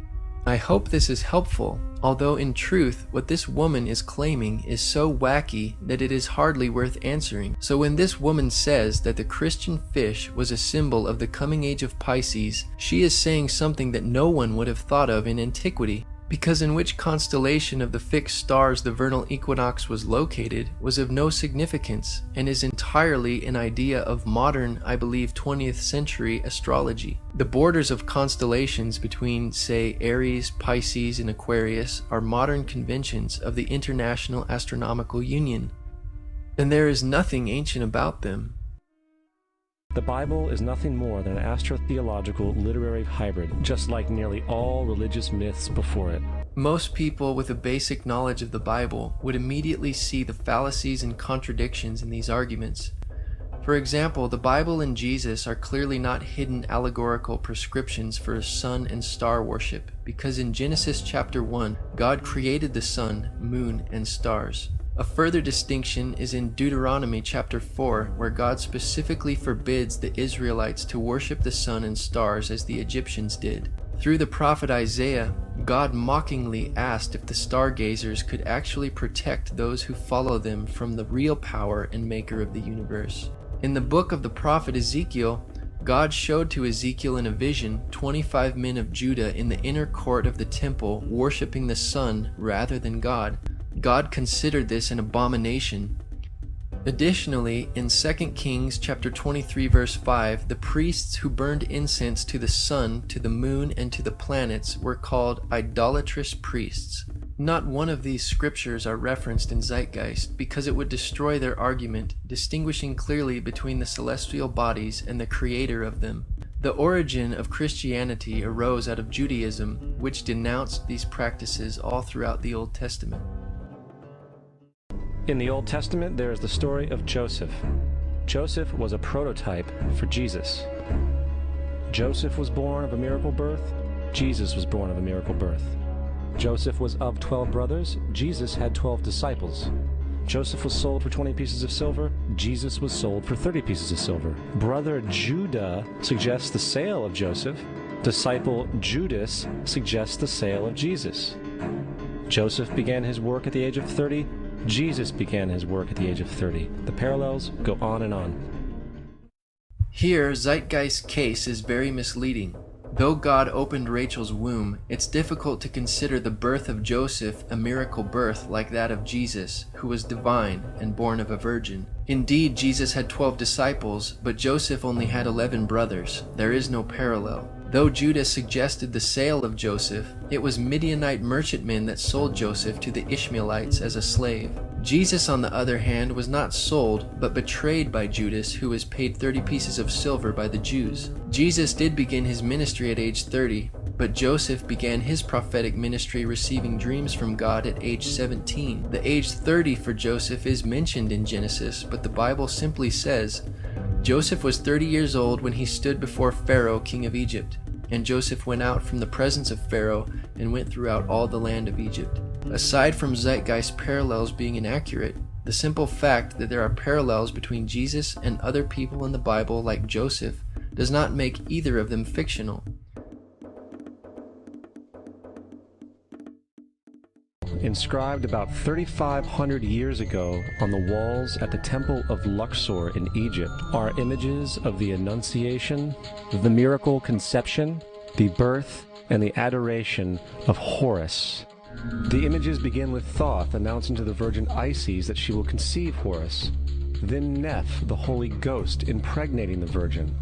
I hope this is helpful, although in truth what this woman is claiming is so wacky that it is hardly worth answering. So when this woman says that the Christian fish was a symbol of the coming age of Pisces, she is saying something that no one would have thought of in antiquity, because in which constellation of the fixed stars the vernal equinox was located was of no significance, and is entirely an idea of modern, I believe 20th century astrology. The borders of constellations between, say, Aries, Pisces, and Aquarius are modern conventions of the International Astronomical Union, and there is nothing ancient about them. The Bible is nothing more than an astrotheological literary hybrid, just like nearly all religious myths before it. Most people with a basic knowledge of the Bible would immediately see the fallacies and contradictions in these arguments. For example, the Bible and Jesus are clearly not hidden allegorical prescriptions for sun and star worship, because in Genesis chapter 1, God created the sun, moon, and stars. A further distinction is in Deuteronomy chapter 4, where God specifically forbids the Israelites to worship the sun and stars as the Egyptians did. Through the prophet Isaiah, God mockingly asked if the stargazers could actually protect those who follow them from the real power and maker of the universe. In the book of the prophet Ezekiel, God showed to Ezekiel in a vision 25 men of Judah in the inner court of the temple worshiping the sun rather than God. God considered this an abomination. Additionally, in 2 Kings chapter 23 verse 5, the priests who burned incense to the sun, to the moon, and to the planets were called idolatrous priests. Not one of these scriptures are referenced in Zeitgeist, because it would destroy their argument, distinguishing clearly between the celestial bodies and the creator of them. The origin of Christianity arose out of Judaism, which denounced these practices all throughout the Old Testament. In the Old Testament, there is the story of Joseph. Joseph was a prototype for Jesus. Joseph was born of a miracle birth. Jesus was born of a miracle birth. Joseph was of 12 brothers. Jesus had 12 disciples. Joseph was sold for 20 pieces of silver. Jesus was sold for 30 pieces of silver. Brother Judah suggests the sale of Joseph. Disciple Judas suggests the sale of Jesus. Joseph began his work at the age of 30. Jesus began his work at the age of 30. The parallels go on and on. Here, Zeitgeist's case is very misleading. Though God opened Rachel's womb, it's difficult to consider the birth of Joseph a miracle birth like that of Jesus, who was divine and born of a virgin. Indeed, Jesus had 12 disciples, but Joseph only had 11 brothers. There is no parallel. Though Judas suggested the sale of Joseph, it was Midianite merchantmen that sold Joseph to the Ishmaelites as a slave. Jesus, on the other hand, was not sold, but betrayed by Judas, who was paid 30 pieces of silver by the Jews. Jesus did begin his ministry at age 30, But Joseph began his prophetic ministry receiving dreams from God at age 17. The age 30 for Joseph is mentioned in Genesis, but the Bible simply says, Joseph was 30 years old when he stood before Pharaoh, king of Egypt. And Joseph went out from the presence of Pharaoh and went throughout all the land of Egypt. Aside from Zeitgeist parallels being inaccurate, the simple fact that there are parallels between Jesus and other people in the Bible like Joseph does not make either of them fictional. Inscribed about 3,500 years ago on the walls at the Temple of Luxor in Egypt are images of the Annunciation, the miracle conception, the birth, and the adoration of Horus. The images begin with Thoth announcing to the virgin Isis that she will conceive Horus, then Neph, the Holy Ghost, impregnating the virgin,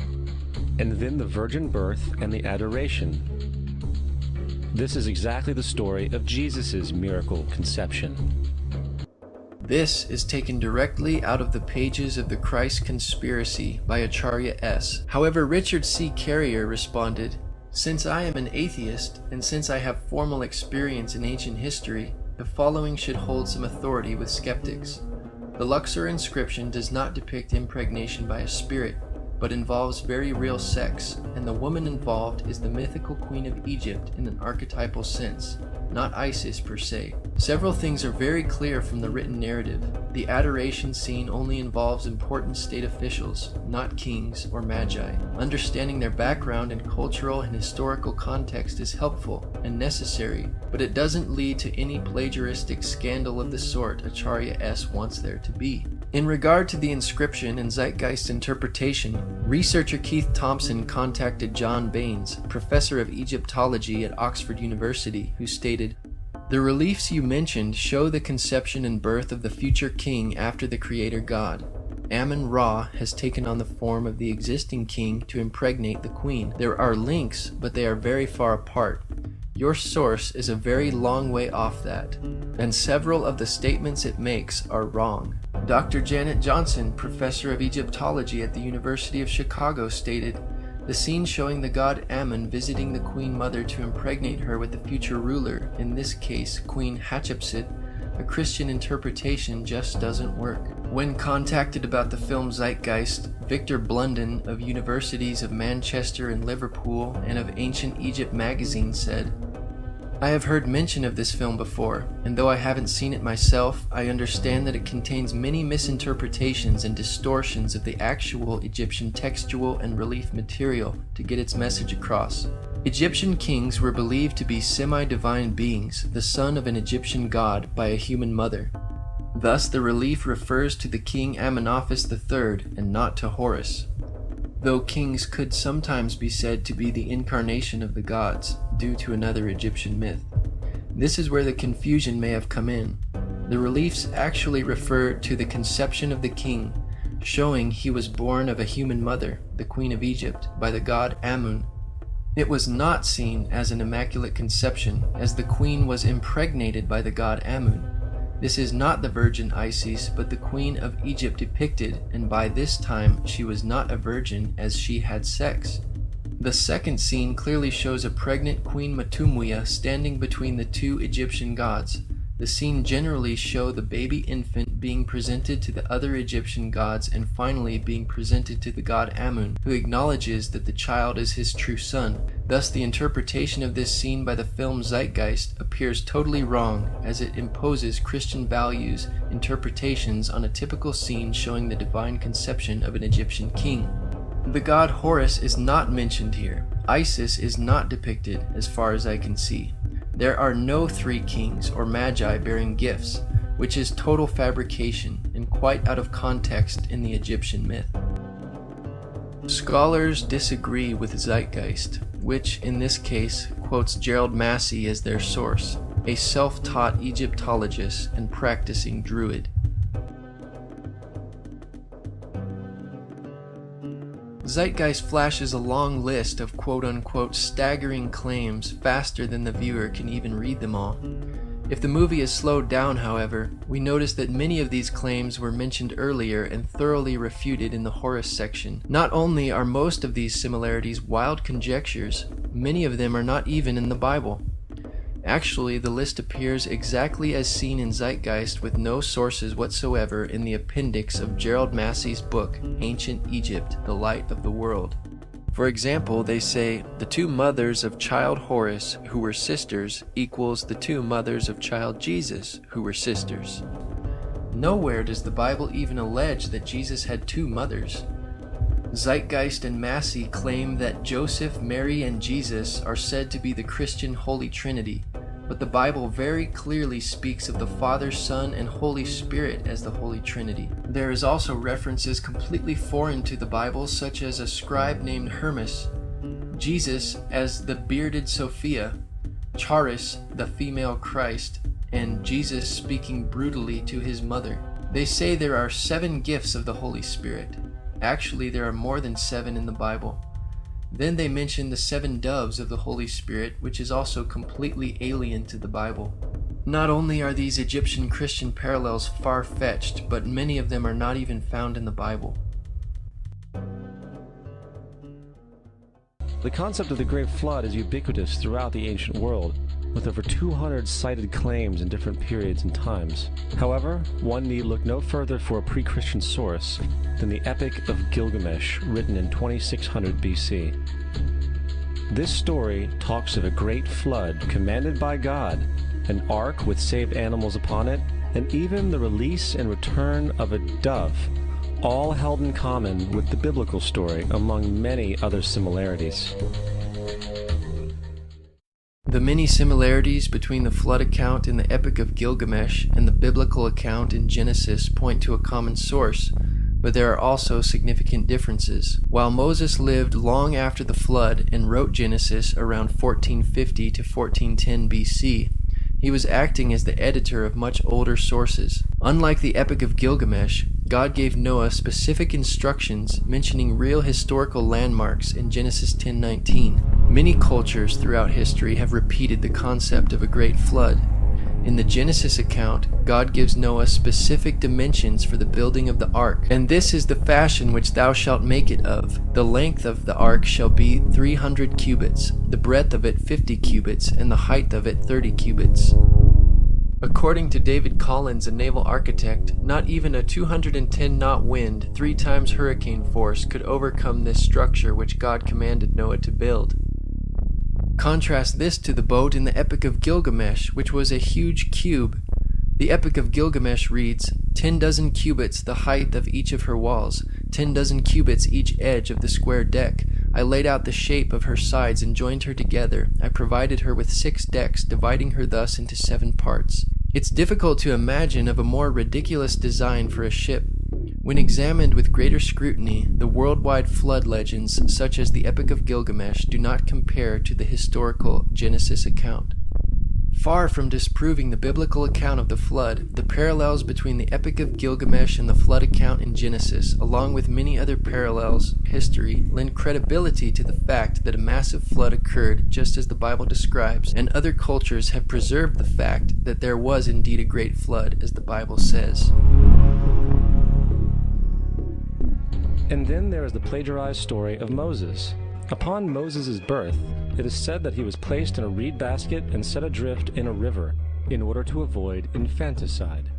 and then the virgin birth and the adoration. This is exactly the story of Jesus' miracle conception. This is taken directly out of the pages of The Christ Conspiracy by Acharya S. However, Richard C. Carrier responded, "Since I am an atheist, and since I have formal experience in ancient history, the following should hold some authority with skeptics. The Luxor inscription does not depict impregnation by a spirit, but involves very real sex, and the woman involved is the mythical queen of Egypt in an archetypal sense, not Isis per se. Several things are very clear from the written narrative. The adoration scene only involves important state officials, not kings or magi. Understanding their background and cultural and historical context is helpful and necessary, but it doesn't lead to any plagiaristic scandal of the sort Acharya S. wants there to be." In regard to the inscription and Zeitgeist interpretation, researcher Keith Thompson contacted John Baines, professor of Egyptology at Oxford University, who stated, "The reliefs you mentioned show the conception and birth of the future king after the creator god. Amun-Ra has taken on the form of the existing king to impregnate the queen. There are links, but they are very far apart. Your source is a very long way off that, and several of the statements it makes are wrong." Dr. Janet Johnson, professor of Egyptology at the University of Chicago, stated, "The scene showing the god Amun visiting the queen mother to impregnate her with the future ruler, in this case Queen Hatshepsut, a Christian interpretation just doesn't work." When contacted about the film Zeitgeist, Victor Blunden of Universities of Manchester and Liverpool and of Ancient Egypt magazine said, "I have heard mention of this film before, and though I haven't seen it myself, I understand that it contains many misinterpretations and distortions of the actual Egyptian textual and relief material to get its message across. Egyptian kings were believed to be semi-divine beings, the son of an Egyptian god by a human mother. Thus the relief refers to the king Amenophis III and not to Horus, though kings could sometimes be said to be the incarnation of the gods, due to another Egyptian myth. This is where the confusion may have come in. The reliefs actually refer to the conception of the king, showing he was born of a human mother, the queen of Egypt, by the god Amun. It was not seen as an immaculate conception, as the queen was impregnated by the god Amun. This is not the virgin Isis, but the queen of Egypt depicted, and by this time she was not a virgin as she had sex. The second scene clearly shows a pregnant Queen Matumwiya standing between the two Egyptian gods. The scene generally shows the baby infant being presented to the other Egyptian gods and finally being presented to the god Amun, who acknowledges that the child is his true son. Thus the interpretation of this scene by the film Zeitgeist appears totally wrong, as it imposes Christian values interpretations on a typical scene showing the divine conception of an Egyptian king. The god Horus is not mentioned here. Isis is not depicted as far as I can see. There are no three kings or magi bearing gifts, which is total fabrication and quite out of context in the Egyptian myth. Scholars disagree with Zeitgeist, which in this case quotes Gerald Massey as their source, a self-taught Egyptologist and practicing druid. Zeitgeist flashes a long list of quote-unquote staggering claims faster than the viewer can even read them all. If the movie is slowed down, however, we notice that many of these claims were mentioned earlier and thoroughly refuted in the Horus section. Not only are most of these similarities wild conjectures, Many of them are not even in the Bible. Actually, the list appears exactly as seen in Zeitgeist with no sources whatsoever in the appendix of Gerald Massey's book, Ancient Egypt, The Light of the World. For example, they say, the two mothers of child Horus, who were sisters, equals the two mothers of child Jesus, who were sisters. Nowhere does the Bible even allege that Jesus had two mothers. Zeitgeist and Massey claim that Joseph, Mary, and Jesus are said to be the Christian Holy Trinity, but the Bible very clearly speaks of the Father, Son, and Holy Spirit as the Holy Trinity. There is also references completely foreign to the Bible, such as a scribe named Hermas, Jesus as the bearded Sophia, Charis, the female Christ, and Jesus speaking brutally to his mother. They say there are 7 gifts of the Holy Spirit. Actually, there are more than 7 in the Bible. Then they mention the 7 doves of the Holy Spirit, which is also completely alien to the Bible. Not only are these Egyptian Christian parallels far-fetched, but many of them are not even found in the Bible. The concept of the Great Flood is ubiquitous throughout the ancient world, with over 200 cited claims in different periods and times. However, one need look no further for a pre-Christian source than the Epic of Gilgamesh, written in 2600 BC. This story talks of a great flood commanded by God, an ark with saved animals upon it, and even the release and return of a dove, all held in common with the biblical story, among many other similarities. The many similarities between the flood account in the Epic of Gilgamesh and the biblical account in Genesis point to a common source, but there are also significant differences. While Moses lived long after the flood and wrote Genesis around 1450 to 1410 BC, he was acting as the editor of much older sources. Unlike the Epic of Gilgamesh, God gave Noah specific instructions mentioning real historical landmarks in Genesis 10:19. Many cultures throughout history have repeated the concept of a great flood. In the Genesis account, God gives Noah specific dimensions for the building of the ark. And this is the fashion which thou shalt make it of. The length of the ark shall be 300 cubits, the breadth of it 50 cubits, and the height of it 30 cubits. According to David Collins, a naval architect, not even a 210-knot wind, 3 times hurricane force, could overcome this structure which God commanded Noah to build. Contrast this to the boat in the Epic of Gilgamesh, which was a huge cube. The Epic of Gilgamesh reads, 10 dozen cubits the height of each of her walls, 10 dozen cubits each edge of the square deck. I laid out the shape of her sides and joined her together. I provided her with 6 decks, dividing her thus into 7 parts. It's difficult to imagine of a more ridiculous design for a ship. When examined with greater scrutiny, the worldwide flood legends, such as the Epic of Gilgamesh, do not compare to the historical Genesis account. Far from disproving the biblical account of the flood, the parallels between the Epic of Gilgamesh and the flood account in Genesis, along with many other parallels, history, lend credibility to the fact that a massive flood occurred just as the Bible describes, and other cultures have preserved the fact that there was indeed a great flood, as the Bible says. And then there is the plagiarized story of Moses. Upon Moses' birth, it is said that he was placed in a reed basket and set adrift in a river in order to avoid infanticide.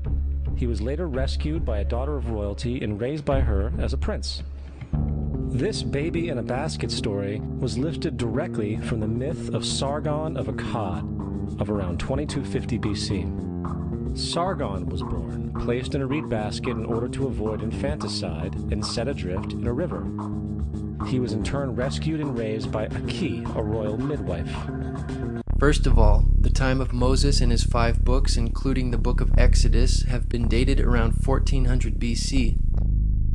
He was later rescued by a daughter of royalty and raised by her as a prince. This baby in a basket story was lifted directly from the myth of Sargon of Akkad of around 2250 BC. Sargon was born, placed in a reed basket in order to avoid infanticide, and set adrift in a river. He was in turn rescued and raised by Aki, a royal midwife. First of all, the time of Moses and his 5 books, including the book of Exodus, have been dated around 1400 BC,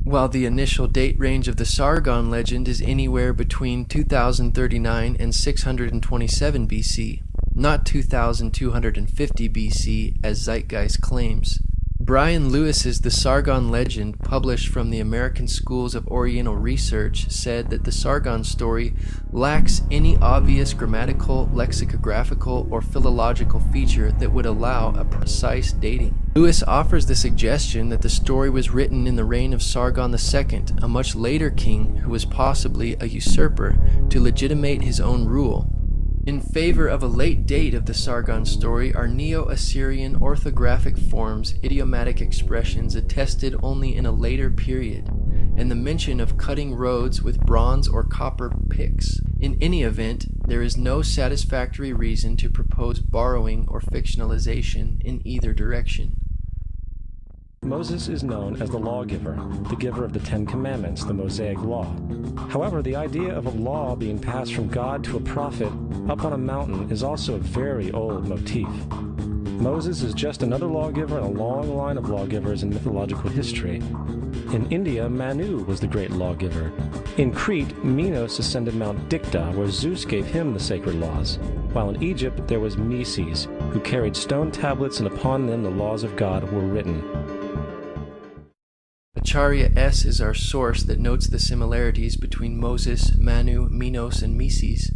while the initial date range of the Sargon legend is anywhere between 2039 and 627 BC, not 2250 BC as Zeitgeist claims. Brian Lewis's The Sargon Legend, published from the American Schools of Oriental Research, said that the Sargon story lacks any obvious grammatical, lexicographical, or philological feature that would allow a precise dating. Lewis offers the suggestion that the story was written in the reign of Sargon II, a much later king who was possibly a usurper to legitimate his own rule. In favor of a late date of the Sargon story are Neo-Assyrian orthographic forms, idiomatic expressions attested only in a later period, and the mention of cutting roads with bronze or copper picks. In any event, there is no satisfactory reason to propose borrowing or fictionalization in either direction. Moses is known as the lawgiver, the giver of the Ten Commandments, the Mosaic Law. However, the idea of a law being passed from God to a prophet up on a mountain is also a very old motif. Moses is just another lawgiver in a long line of lawgivers in mythological history. In India, Manu was the great lawgiver. In Crete, Minos ascended Mount Dicta, where Zeus gave him the sacred laws, while in Egypt there was Meses, who carried stone tablets and upon them the laws of God were written. Acharya S is our source that notes the similarities between Moses, Manu, Minos, and Meses.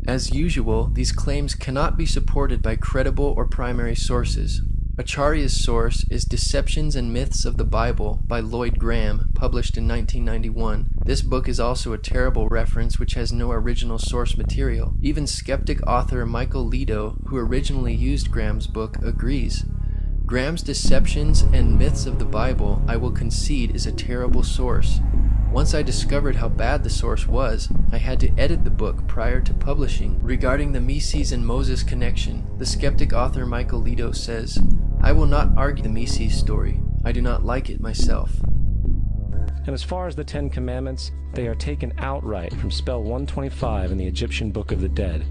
As usual, these claims cannot be supported by credible or primary sources. Acharya's source is Deceptions and Myths of the Bible by Lloyd Graham, published in 1991. This book is also a terrible reference which has no original source material. Even skeptic author Michael Lido, who originally used Graham's book, agrees. Graham's Deceptions and Myths of the Bible, I will concede, is a terrible source. Once I discovered how bad the source was, I had to edit the book prior to publishing. Regarding the Meses and Moses connection, the skeptic author Michael Lido says, I will not argue the Meses story. I do not like it myself. And as far as the Ten Commandments, they are taken outright from spell 125 in the Egyptian Book of the Dead.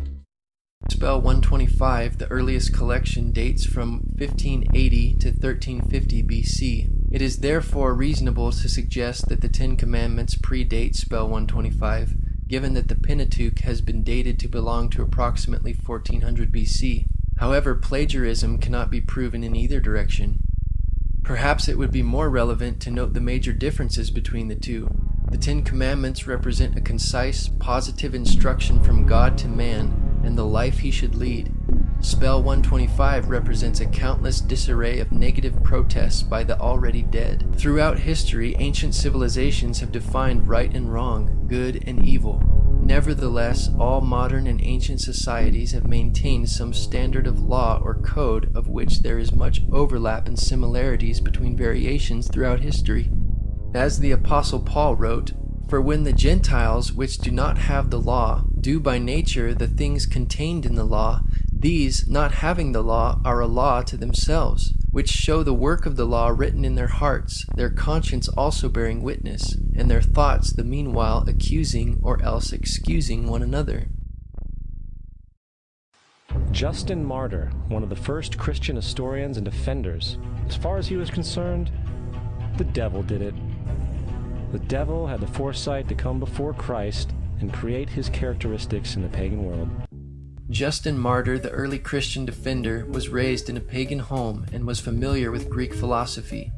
Spell 125, the earliest collection, dates from 1580 to 1350 BC. It is therefore reasonable to suggest that the Ten Commandments predate spell 125, given that the Pentateuch has been dated to belong to approximately 1400 BC. However, plagiarism cannot be proven in either direction. Perhaps it would be more relevant to note the major differences between the two. The Ten Commandments represent a concise, positive instruction from God to man and the life he should lead. Spell 125 represents a countless disarray of negative protests by the already dead. Throughout history, ancient civilizations have defined right and wrong, good and evil. Nevertheless, all modern and ancient societies have maintained some standard of law or code of which there is much overlap and similarities between variations throughout history. As the Apostle Paul wrote, For when the Gentiles, which do not have the law, do by nature the things contained in the law, these, not having the law, are a law to themselves, which show the work of the law written in their hearts, their conscience also bearing witness, and their thoughts the meanwhile accusing or else excusing one another. Justin Martyr, one of the first Christian historians and defenders, as far as he was concerned, the devil did it. The devil had the foresight to come before Christ and create his characteristics in the pagan world. Justin Martyr, the early Christian defender, was raised in a pagan home and was familiar with Greek philosophy.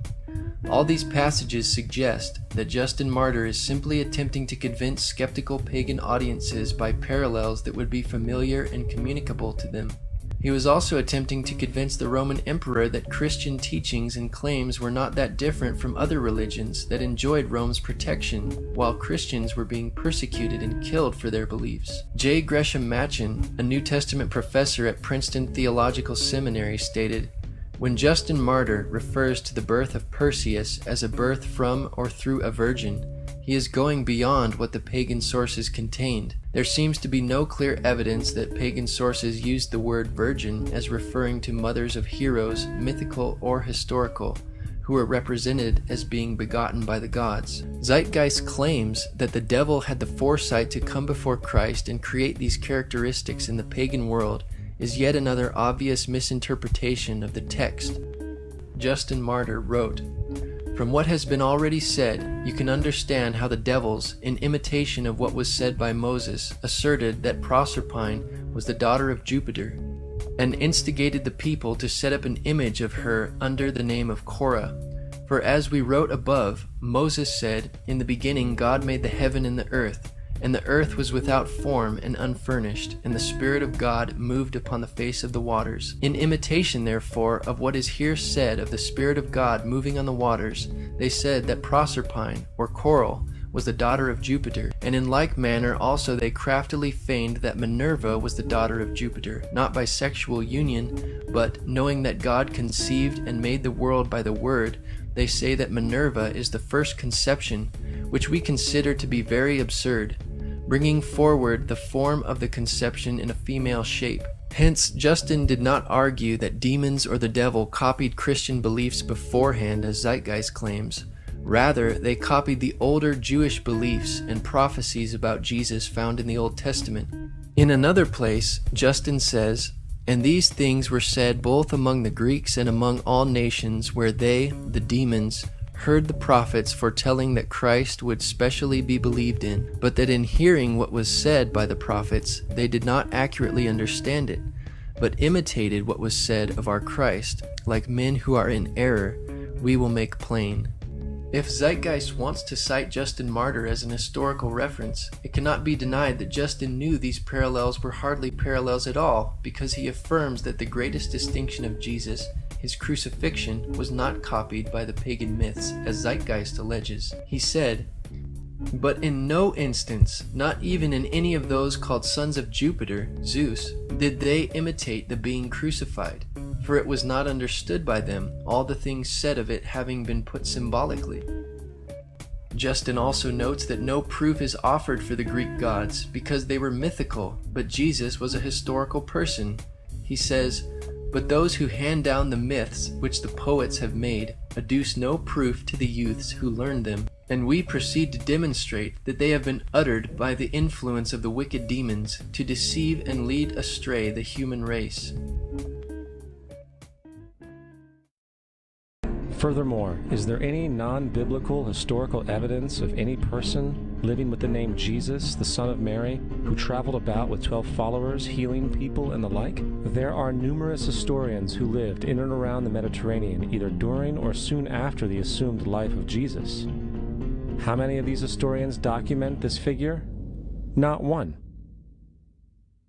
All these passages suggest that Justin Martyr is simply attempting to convince skeptical pagan audiences by parallels that would be familiar and communicable to them. He was also attempting to convince the Roman emperor that Christian teachings and claims were not that different from other religions that enjoyed Rome's protection, while Christians were being persecuted and killed for their beliefs. J. Gresham Machen, a New Testament professor at Princeton Theological Seminary, stated, When Justin Martyr refers to the birth of Perseus as a birth from or through a virgin, he is going beyond what the pagan sources contained. There seems to be no clear evidence that pagan sources used the word virgin as referring to mothers of heroes, mythical or historical, who were represented as being begotten by the gods. Zeitgeist claims that the devil had the foresight to come before Christ and create these characteristics in the pagan world is yet another obvious misinterpretation of the text. Justin Martyr wrote, From what has been already said, you can understand how the devils, in imitation of what was said by Moses, asserted that Proserpine was the daughter of Jupiter, and instigated the people to set up an image of her under the name of Korah. For as we wrote above, Moses said, In the beginning God made the heaven and the earth, And the earth was without form and unfurnished, and the Spirit of God moved upon the face of the waters. In imitation, therefore, of what is here said of the Spirit of God moving on the waters, they said that Proserpine, or Coral, was the daughter of Jupiter, and in like manner also they craftily feigned that Minerva was the daughter of Jupiter, not by sexual union, but, knowing that God conceived and made the world by the Word, they say that Minerva is the first conception, which we consider to be very absurd, bringing forward the form of the conception in a female shape. Hence, Justin did not argue that demons or the devil copied Christian beliefs beforehand, as Zeitgeist claims. Rather, they copied the older Jewish beliefs and prophecies about Jesus found in the Old Testament. In another place, Justin says, "And these things were said both among the Greeks and among all nations, where they, the demons, heard the prophets foretelling that Christ would specially be believed in, but that in hearing what was said by the prophets, they did not accurately understand it, but imitated what was said of our Christ. Like men who are in error, we will make plain." If Zeitgeist wants to cite Justin Martyr as an historical reference, it cannot be denied that Justin knew these parallels were hardly parallels at all, because he affirms that the greatest distinction of Jesus, his crucifixion, was not copied by the pagan myths, as Zeitgeist alleges. He said, "But in no instance, not even in any of those called sons of Jupiter, Zeus, did they imitate the being crucified, for it was not understood by them, all the things said of it having been put symbolically." Justin also notes that no proof is offered for the Greek gods because they were mythical, but Jesus was a historical person. He says, "But those who hand down the myths which the poets have made adduce no proof to the youths who learn them, and we proceed to demonstrate that they have been uttered by the influence of the wicked demons to deceive and lead astray the human race." Furthermore, is there any non-biblical historical evidence of any person living with the name Jesus, the son of Mary, who traveled about with 12 followers, healing people and the like? There are numerous historians who lived in and around the Mediterranean, either during or soon after the assumed life of Jesus. How many of these historians document this figure? Not one.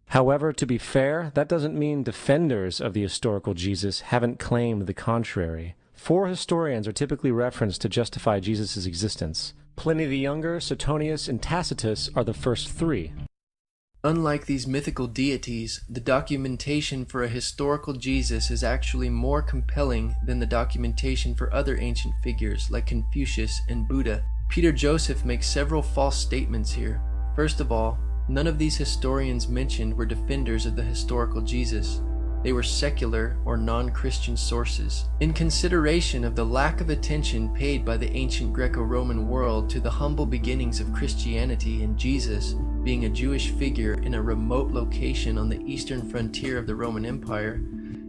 However, to be fair, that doesn't mean defenders of the historical Jesus haven't claimed the contrary. 4 historians are typically referenced to justify Jesus' existence. Pliny the Younger, Suetonius, and Tacitus are the first 3. Unlike these mythical deities, the documentation for a historical Jesus is actually more compelling than the documentation for other ancient figures like Confucius and Buddha. Peter Joseph makes several false statements here. First of all, none of these historians mentioned were defenders of the historical Jesus. They were secular or non-Christian sources. In consideration of the lack of attention paid by the ancient Greco-Roman world to the humble beginnings of Christianity and Jesus being a Jewish figure in a remote location on the eastern frontier of the Roman Empire,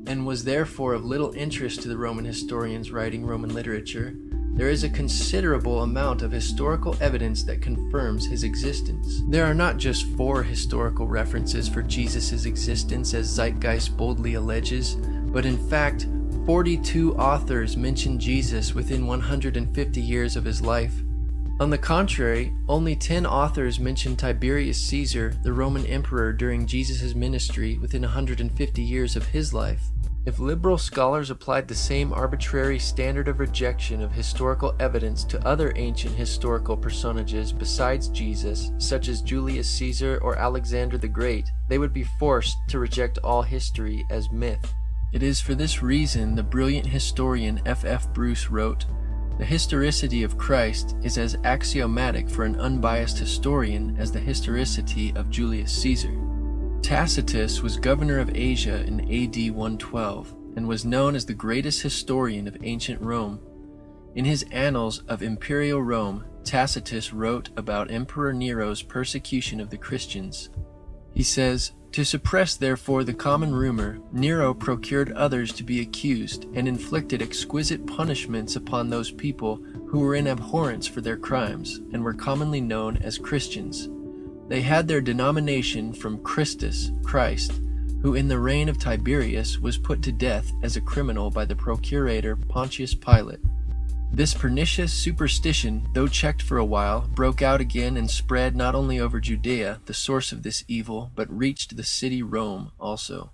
and was therefore of little interest to the Roman historians writing Roman literature, there is a considerable amount of historical evidence that confirms his existence. There are not just 4 historical references for Jesus' existence, as Zeitgeist boldly alleges, but in fact, 42 authors mention Jesus within 150 years of his life. On the contrary, only 10 authors mention Tiberius Caesar, the Roman emperor during Jesus' ministry within 150 years of his life. If liberal scholars applied the same arbitrary standard of rejection of historical evidence to other ancient historical personages besides Jesus, such as Julius Caesar or Alexander the Great, they would be forced to reject all history as myth. It is for this reason the brilliant historian F.F. Bruce wrote, "The historicity of Christ is as axiomatic for an unbiased historian as the historicity of Julius Caesar." Tacitus was governor of Asia in AD 112 and was known as the greatest historian of ancient Rome. In his Annals of Imperial Rome, Tacitus wrote about Emperor Nero's persecution of the Christians. He says, "To suppress therefore the common rumor, Nero procured others to be accused, and inflicted exquisite punishments upon those people who were in abhorrence for their crimes, and were commonly known as Christians. They had their denomination from Christus, Christ, who in the reign of Tiberius was put to death as a criminal by the procurator Pontius Pilate." This pernicious superstition, though checked for a while, broke out again and spread not only over Judea, the source of this evil, but reached the city Rome also.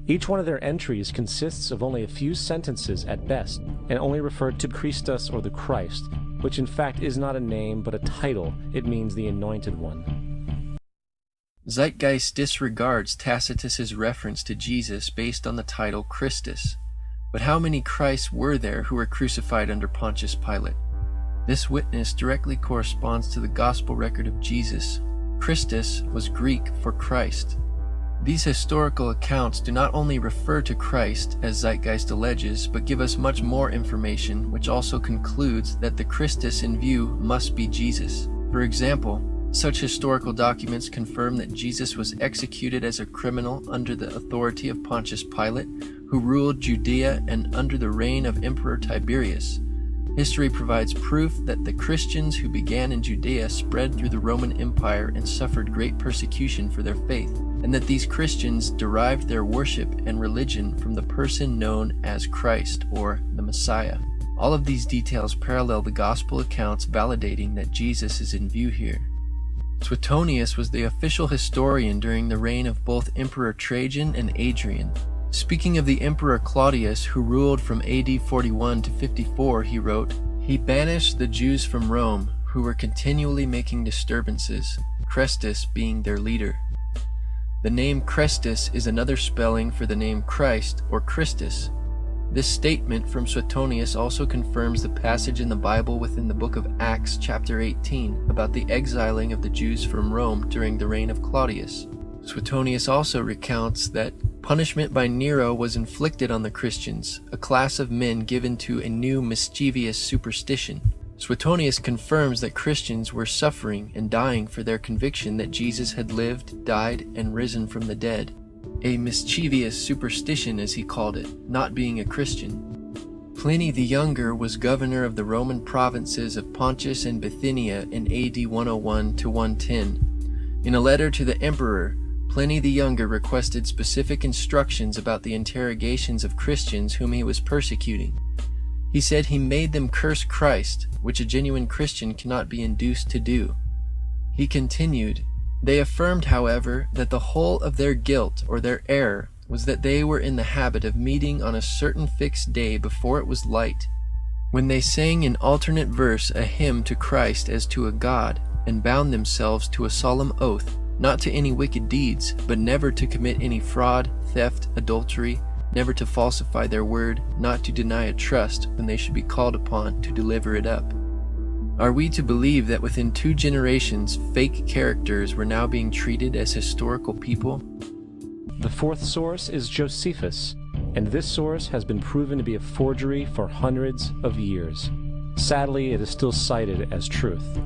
Each one of their entries consists of only a few sentences at best, and only refer to Christus or the Christ, which in fact is not a name but a title. It means the Anointed One. Zeitgeist disregards Tacitus's reference to Jesus based on the title Christus. But how many Christs were there who were crucified under Pontius Pilate? This witness directly corresponds to the gospel record of Jesus. Christus was Greek for Christ. These historical accounts do not only refer to Christ, as Zeitgeist alleges, but give us much more information, which also concludes that the Christus in view must be Jesus. For example, such historical documents confirm that Jesus was executed as a criminal under the authority of Pontius Pilate, who ruled Judea and under the reign of Emperor Tiberius. History provides proof that the Christians who began in Judea spread through the Roman Empire and suffered great persecution for their faith, and that these Christians derived their worship and religion from the person known as Christ, or the Messiah. All of these details parallel the gospel accounts, validating that Jesus is in view here. Suetonius was the official historian during the reign of both Emperor Trajan and Adrian. Speaking of the Emperor Claudius, who ruled from AD 41 to 54, he wrote, "He banished the Jews from Rome, who were continually making disturbances, Chrestus being their leader." The name Chrestus is another spelling for the name Christ or Christus. This statement from Suetonius also confirms the passage in the Bible within the book of Acts chapter 18 about the exiling of the Jews from Rome during the reign of Claudius. Suetonius also recounts that punishment by Nero was inflicted on the Christians, a class of men given to a new mischievous superstition. Suetonius confirms that Christians were suffering and dying for their conviction that Jesus had lived, died, and risen from the dead. A mischievous superstition, as he called it, not being a Christian. Pliny the Younger was governor of the Roman provinces of Pontus and Bithynia in AD 101 to 110. In a letter to the emperor, Pliny the Younger requested specific instructions about the interrogations of Christians whom he was persecuting. He said he made them curse Christ, which a genuine Christian cannot be induced to do. He continued, "They affirmed, however, that the whole of their guilt or their error was that they were in the habit of meeting on a certain fixed day before it was light, when they sang in alternate verse a hymn to Christ as to a god, and bound themselves to a solemn oath, not to any wicked deeds, but never to commit any fraud, theft, adultery, never to falsify their word, not to deny a trust when they should be called upon to deliver it up." Are we to believe that within 2 generations, fake characters were now being treated as historical people? The fourth source is Josephus, and this source has been proven to be a forgery for hundreds of years. Sadly, it is still cited as truth.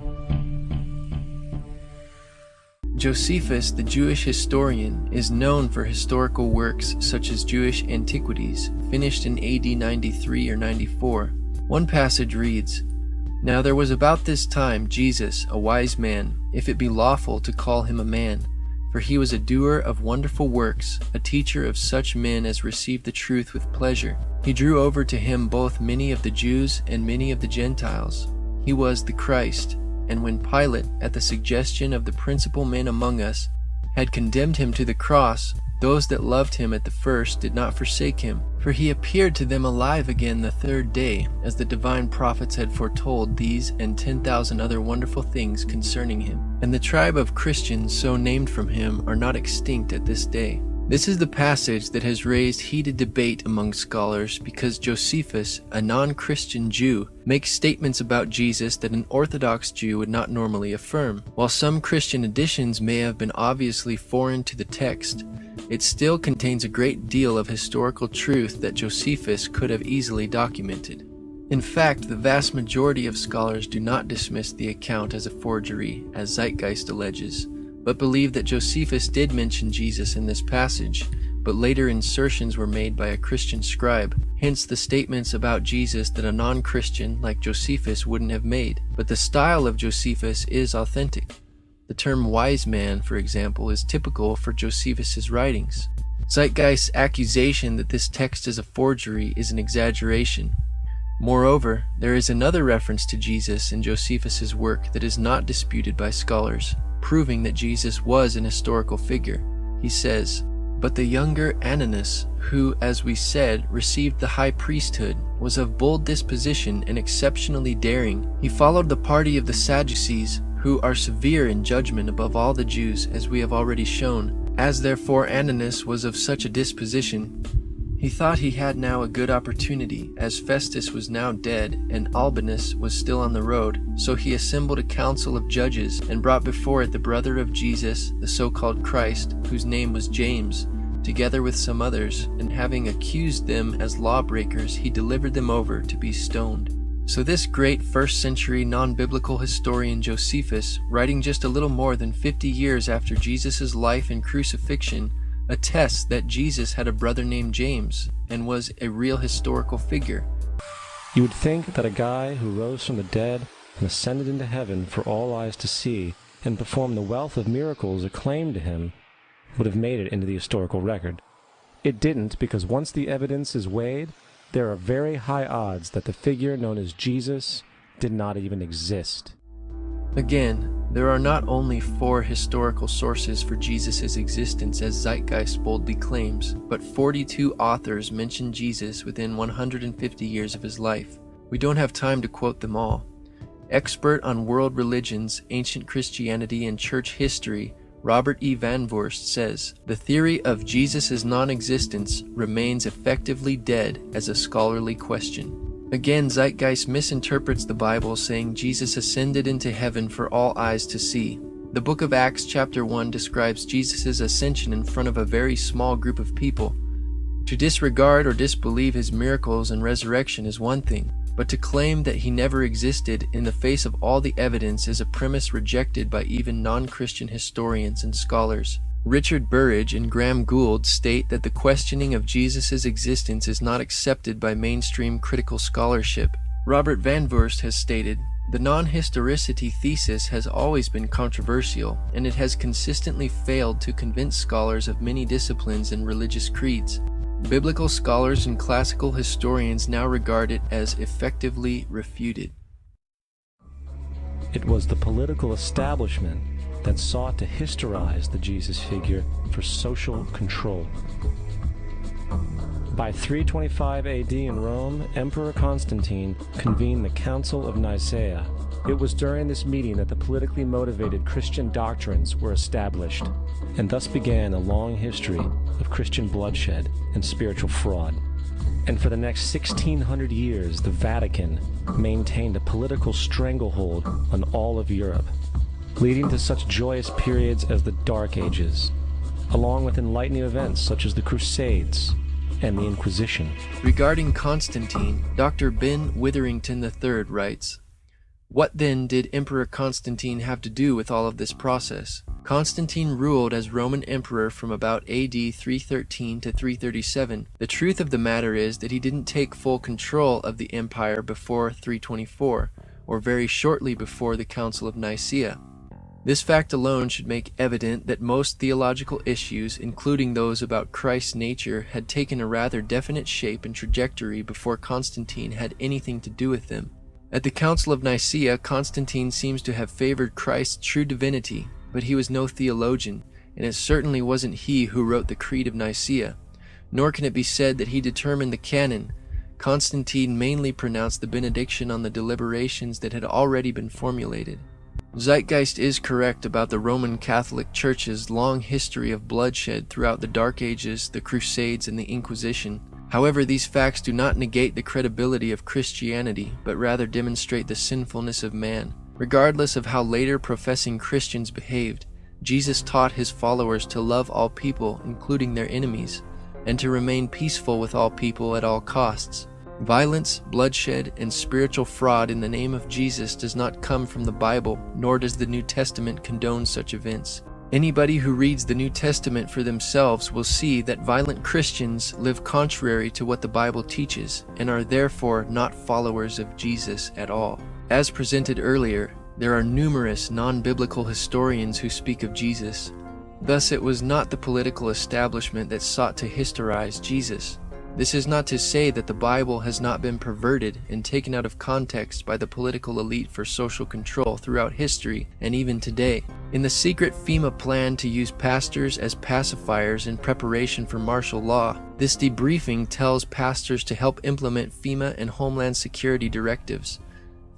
Josephus, the Jewish historian, is known for historical works such as Jewish Antiquities, finished in AD 93 or 94. One passage reads, "Now there was about this time Jesus, a wise man, if it be lawful to call him a man, for he was a doer of wonderful works, a teacher of such men as received the truth with pleasure. He drew over to him both many of the Jews and many of the Gentiles. He was the Christ. And when Pilate, at the suggestion of the principal men among us, had condemned him to the cross, those that loved him at the first did not forsake him, for he appeared to them alive again the 3rd day, as the divine prophets had foretold these and 10,000 other wonderful things concerning him. And the tribe of Christians so named from him are not extinct at this day." This is the passage that has raised heated debate among scholars because Josephus, a non-Christian Jew, makes statements about Jesus that an Orthodox Jew would not normally affirm. While some Christian additions may have been obviously foreign to the text, it still contains a great deal of historical truth that Josephus could have easily documented. In fact, the vast majority of scholars do not dismiss the account as a forgery, as Zeitgeist alleges, but believe that Josephus did mention Jesus in this passage, but later insertions were made by a Christian scribe, hence the statements about Jesus that a non-Christian like Josephus wouldn't have made. But the style of Josephus is authentic. The term wise man, for example, is typical for Josephus's writings. Zeitgeist's accusation that this text is a forgery is an exaggeration. Moreover, there is another reference to Jesus in Josephus's work that is not disputed by scholars, proving that Jesus was an historical figure. He says, "But the younger Ananus, who, as we said, received the high priesthood, was of bold disposition and exceptionally daring. He followed the party of the Sadducees, who are severe in judgment above all the Jews, as we have already shown. As therefore Ananus was of such a disposition, he thought he had now a good opportunity, as Festus was now dead, and Albinus was still on the road. So he assembled a council of judges, and brought before it the brother of Jesus, the so-called Christ, whose name was James, together with some others, and having accused them as lawbreakers, he delivered them over to be stoned." So this great first-century non-biblical historian Josephus, writing just a little more than 50 years after Jesus' life and crucifixion, attests that Jesus had a brother named James and was a real historical figure. You would think that a guy who rose from the dead and ascended into heaven for all eyes to see and performed the wealth of miracles acclaimed to him would have made it into the historical record. It didn't, because once the evidence is weighed, there are very high odds that the figure known as Jesus did not even exist. Again, there are not only 4 historical sources for Jesus' existence as Zeitgeist boldly claims, but 42 authors mention Jesus within 150 years of his life. We don't have time to quote them all. Expert on world religions, ancient Christianity, and church history, Robert E. Van Voorst says, "The theory of Jesus' non-existence remains effectively dead as a scholarly question." Again, Zeitgeist misinterprets the Bible, saying Jesus ascended into heaven for all eyes to see. The book of Acts chapter 1 describes Jesus' ascension in front of a very small group of people. To disregard or disbelieve his miracles and resurrection is one thing, but to claim that he never existed in the face of all the evidence is a premise rejected by even non-Christian historians and scholars. Richard Burridge and Graham Gould state that the questioning of Jesus' existence is not accepted by mainstream critical scholarship. Robert Van Voorst has stated, "The non-historicity thesis has always been controversial, and it has consistently failed to convince scholars of many disciplines and religious creeds. Biblical scholars and classical historians now regard it as effectively refuted." It was the political establishment that sought to historize the Jesus figure for social control. By 325 AD in Rome, Emperor Constantine convened the Council of Nicaea. It was during this meeting that the politically motivated Christian doctrines were established, and thus began a long history of Christian bloodshed and spiritual fraud. And for the next 1600 years, the Vatican maintained a political stranglehold on all of Europe, leading to such joyous periods as the Dark Ages, along with enlightening events such as the Crusades and the Inquisition. Regarding Constantine, Dr. Ben Witherington III writes, "What then did Emperor Constantine have to do with all of this process? Constantine ruled as Roman emperor from about AD 313 to 337. The truth of the matter is that he didn't take full control of the empire before 324, or very shortly before the Council of Nicaea. This fact alone should make evident that most theological issues, including those about Christ's nature, had taken a rather definite shape and trajectory before Constantine had anything to do with them. At the Council of Nicaea, Constantine seems to have favored Christ's true divinity, but he was no theologian, and it certainly wasn't he who wrote the Creed of Nicaea, nor can it be said that he determined the canon. Constantine mainly pronounced the benediction on the deliberations that had already been formulated. Zeitgeist is correct about the Roman Catholic Church's long history of bloodshed throughout the Dark Ages, the Crusades, and the Inquisition. However, these facts do not negate the credibility of Christianity, but rather demonstrate the sinfulness of man. Regardless of how later professing Christians behaved, Jesus taught his followers to love all people, including their enemies, and to remain peaceful with all people at all costs. Violence, bloodshed, and spiritual fraud in the name of Jesus does not come from the Bible, nor does the New Testament condone such events. Anybody who reads the New Testament for themselves will see that violent Christians live contrary to what the Bible teaches, and are therefore not followers of Jesus at all. As presented earlier, there are numerous non-biblical historians who speak of Jesus. Thus, it was not the political establishment that sought to historize Jesus. This is not to say that the Bible has not been perverted and taken out of context by the political elite for social control throughout history and even today. In the secret FEMA plan to use pastors as pacifiers in preparation for martial law, this debriefing tells pastors to help implement FEMA and Homeland Security directives.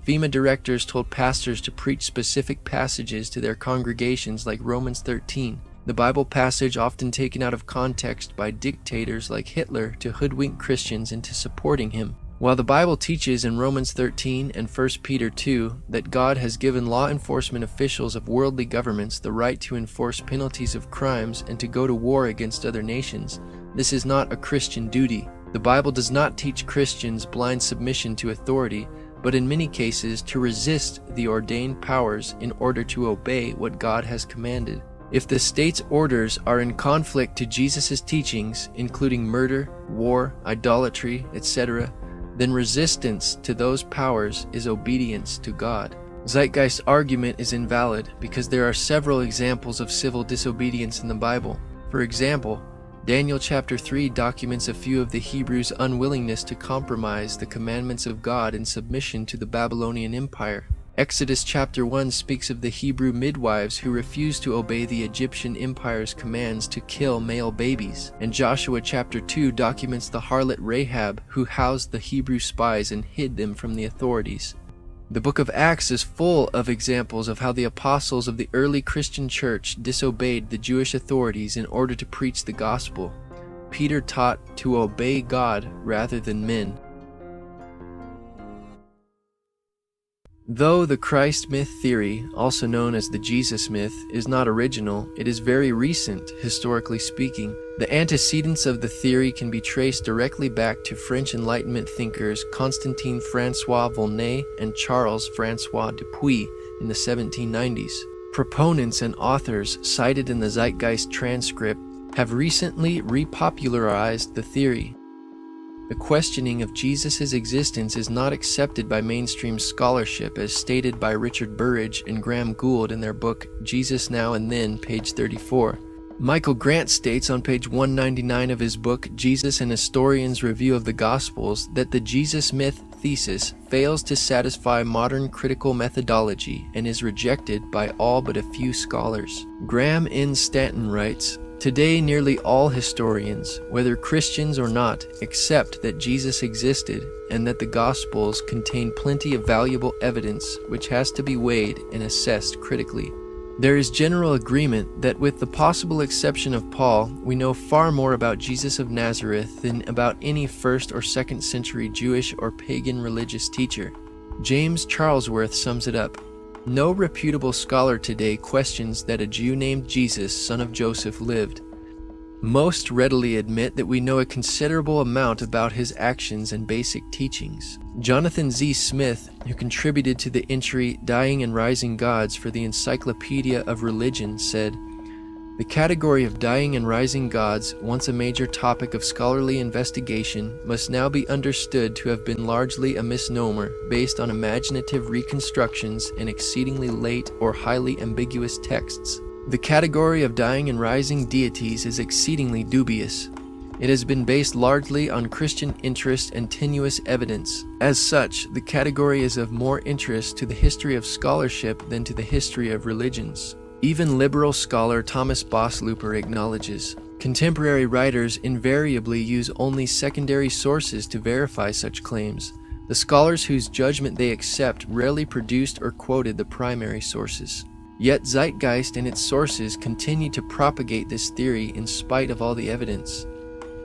FEMA directors told pastors to preach specific passages to their congregations like Romans 13. The Bible passage often taken out of context by dictators like Hitler to hoodwink Christians into supporting him. While the Bible teaches in Romans 13 and 1 Peter 2 that God has given law enforcement officials of worldly governments the right to enforce penalties of crimes and to go to war against other nations, this is not a Christian duty. The Bible does not teach Christians blind submission to authority, but in many cases to resist the ordained powers in order to obey what God has commanded. If the state's orders are in conflict to Jesus' teachings, including murder, war, idolatry, etc., then resistance to those powers is obedience to God. Zeitgeist's argument is invalid because there are several examples of civil disobedience in the Bible. For example, Daniel chapter 3 documents a few of the Hebrews' unwillingness to compromise the commandments of God in submission to the Babylonian Empire. Exodus chapter 1 speaks of the Hebrew midwives who refused to obey the Egyptian Empire's commands to kill male babies. And Joshua chapter 2 documents the harlot Rahab who housed the Hebrew spies and hid them from the authorities. The book of Acts is full of examples of how the apostles of the early Christian church disobeyed the Jewish authorities in order to preach the gospel. Peter taught to obey God rather than men. Though the Christ myth theory, also known as the Jesus myth, is not original, it is very recent, historically speaking. The antecedents of the theory can be traced directly back to French Enlightenment thinkers Constantin François Volney and Charles François Dupuy in the 1790s. Proponents and authors cited in the Zeitgeist transcript have recently repopularized the theory. The questioning of Jesus' existence is not accepted by mainstream scholarship as stated by Richard Burridge and Graham Gould in their book Jesus Now and Then, page 34. Michael Grant states on page 199 of his book Jesus and Historians' Review of the Gospels that the Jesus myth thesis fails to satisfy modern critical methodology and is rejected by all but a few scholars. Graham N. Stanton writes, "Today, nearly all historians, whether Christians or not, accept that Jesus existed and that the Gospels contain plenty of valuable evidence which has to be weighed and assessed critically. There is general agreement that with the possible exception of Paul, we know far more about Jesus of Nazareth than about any 1st or 2nd century Jewish or pagan religious teacher." James Charlesworth sums it up. "No reputable scholar today questions that a Jew named Jesus, son of Joseph, lived. Most readily admit that we know a considerable amount about his actions and basic teachings." Jonathan Z. Smith, who contributed to the entry Dying and Rising Gods for the Encyclopedia of Religion, said, "The category of dying and rising gods, once a major topic of scholarly investigation, must now be understood to have been largely a misnomer based on imaginative reconstructions and exceedingly late or highly ambiguous texts. The category of dying and rising deities is exceedingly dubious. It has been based largely on Christian interest and tenuous evidence. As such, the category is of more interest to the history of scholarship than to the history of religions." Even liberal scholar Thomas Bosslooper acknowledges, "Contemporary writers invariably use only secondary sources to verify such claims. The scholars whose judgment they accept rarely produced or quoted the primary sources." Yet Zeitgeist and its sources continue to propagate this theory in spite of all the evidence.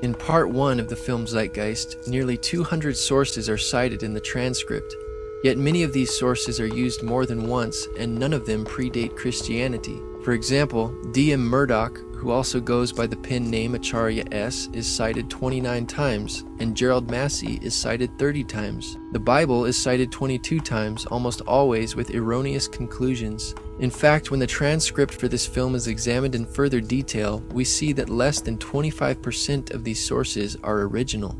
In part 1 of the film Zeitgeist, nearly 200 sources are cited in the transcript. Yet many of these sources are used more than once, and none of them predate Christianity. For example, D.M. Murdoch, who also goes by the pen name Acharya S., is cited 29 times, and Gerald Massey is cited 30 times. The Bible is cited 22 times, almost always with erroneous conclusions. In fact, when the transcript for this film is examined in further detail, we see that less than 25% of these sources are original.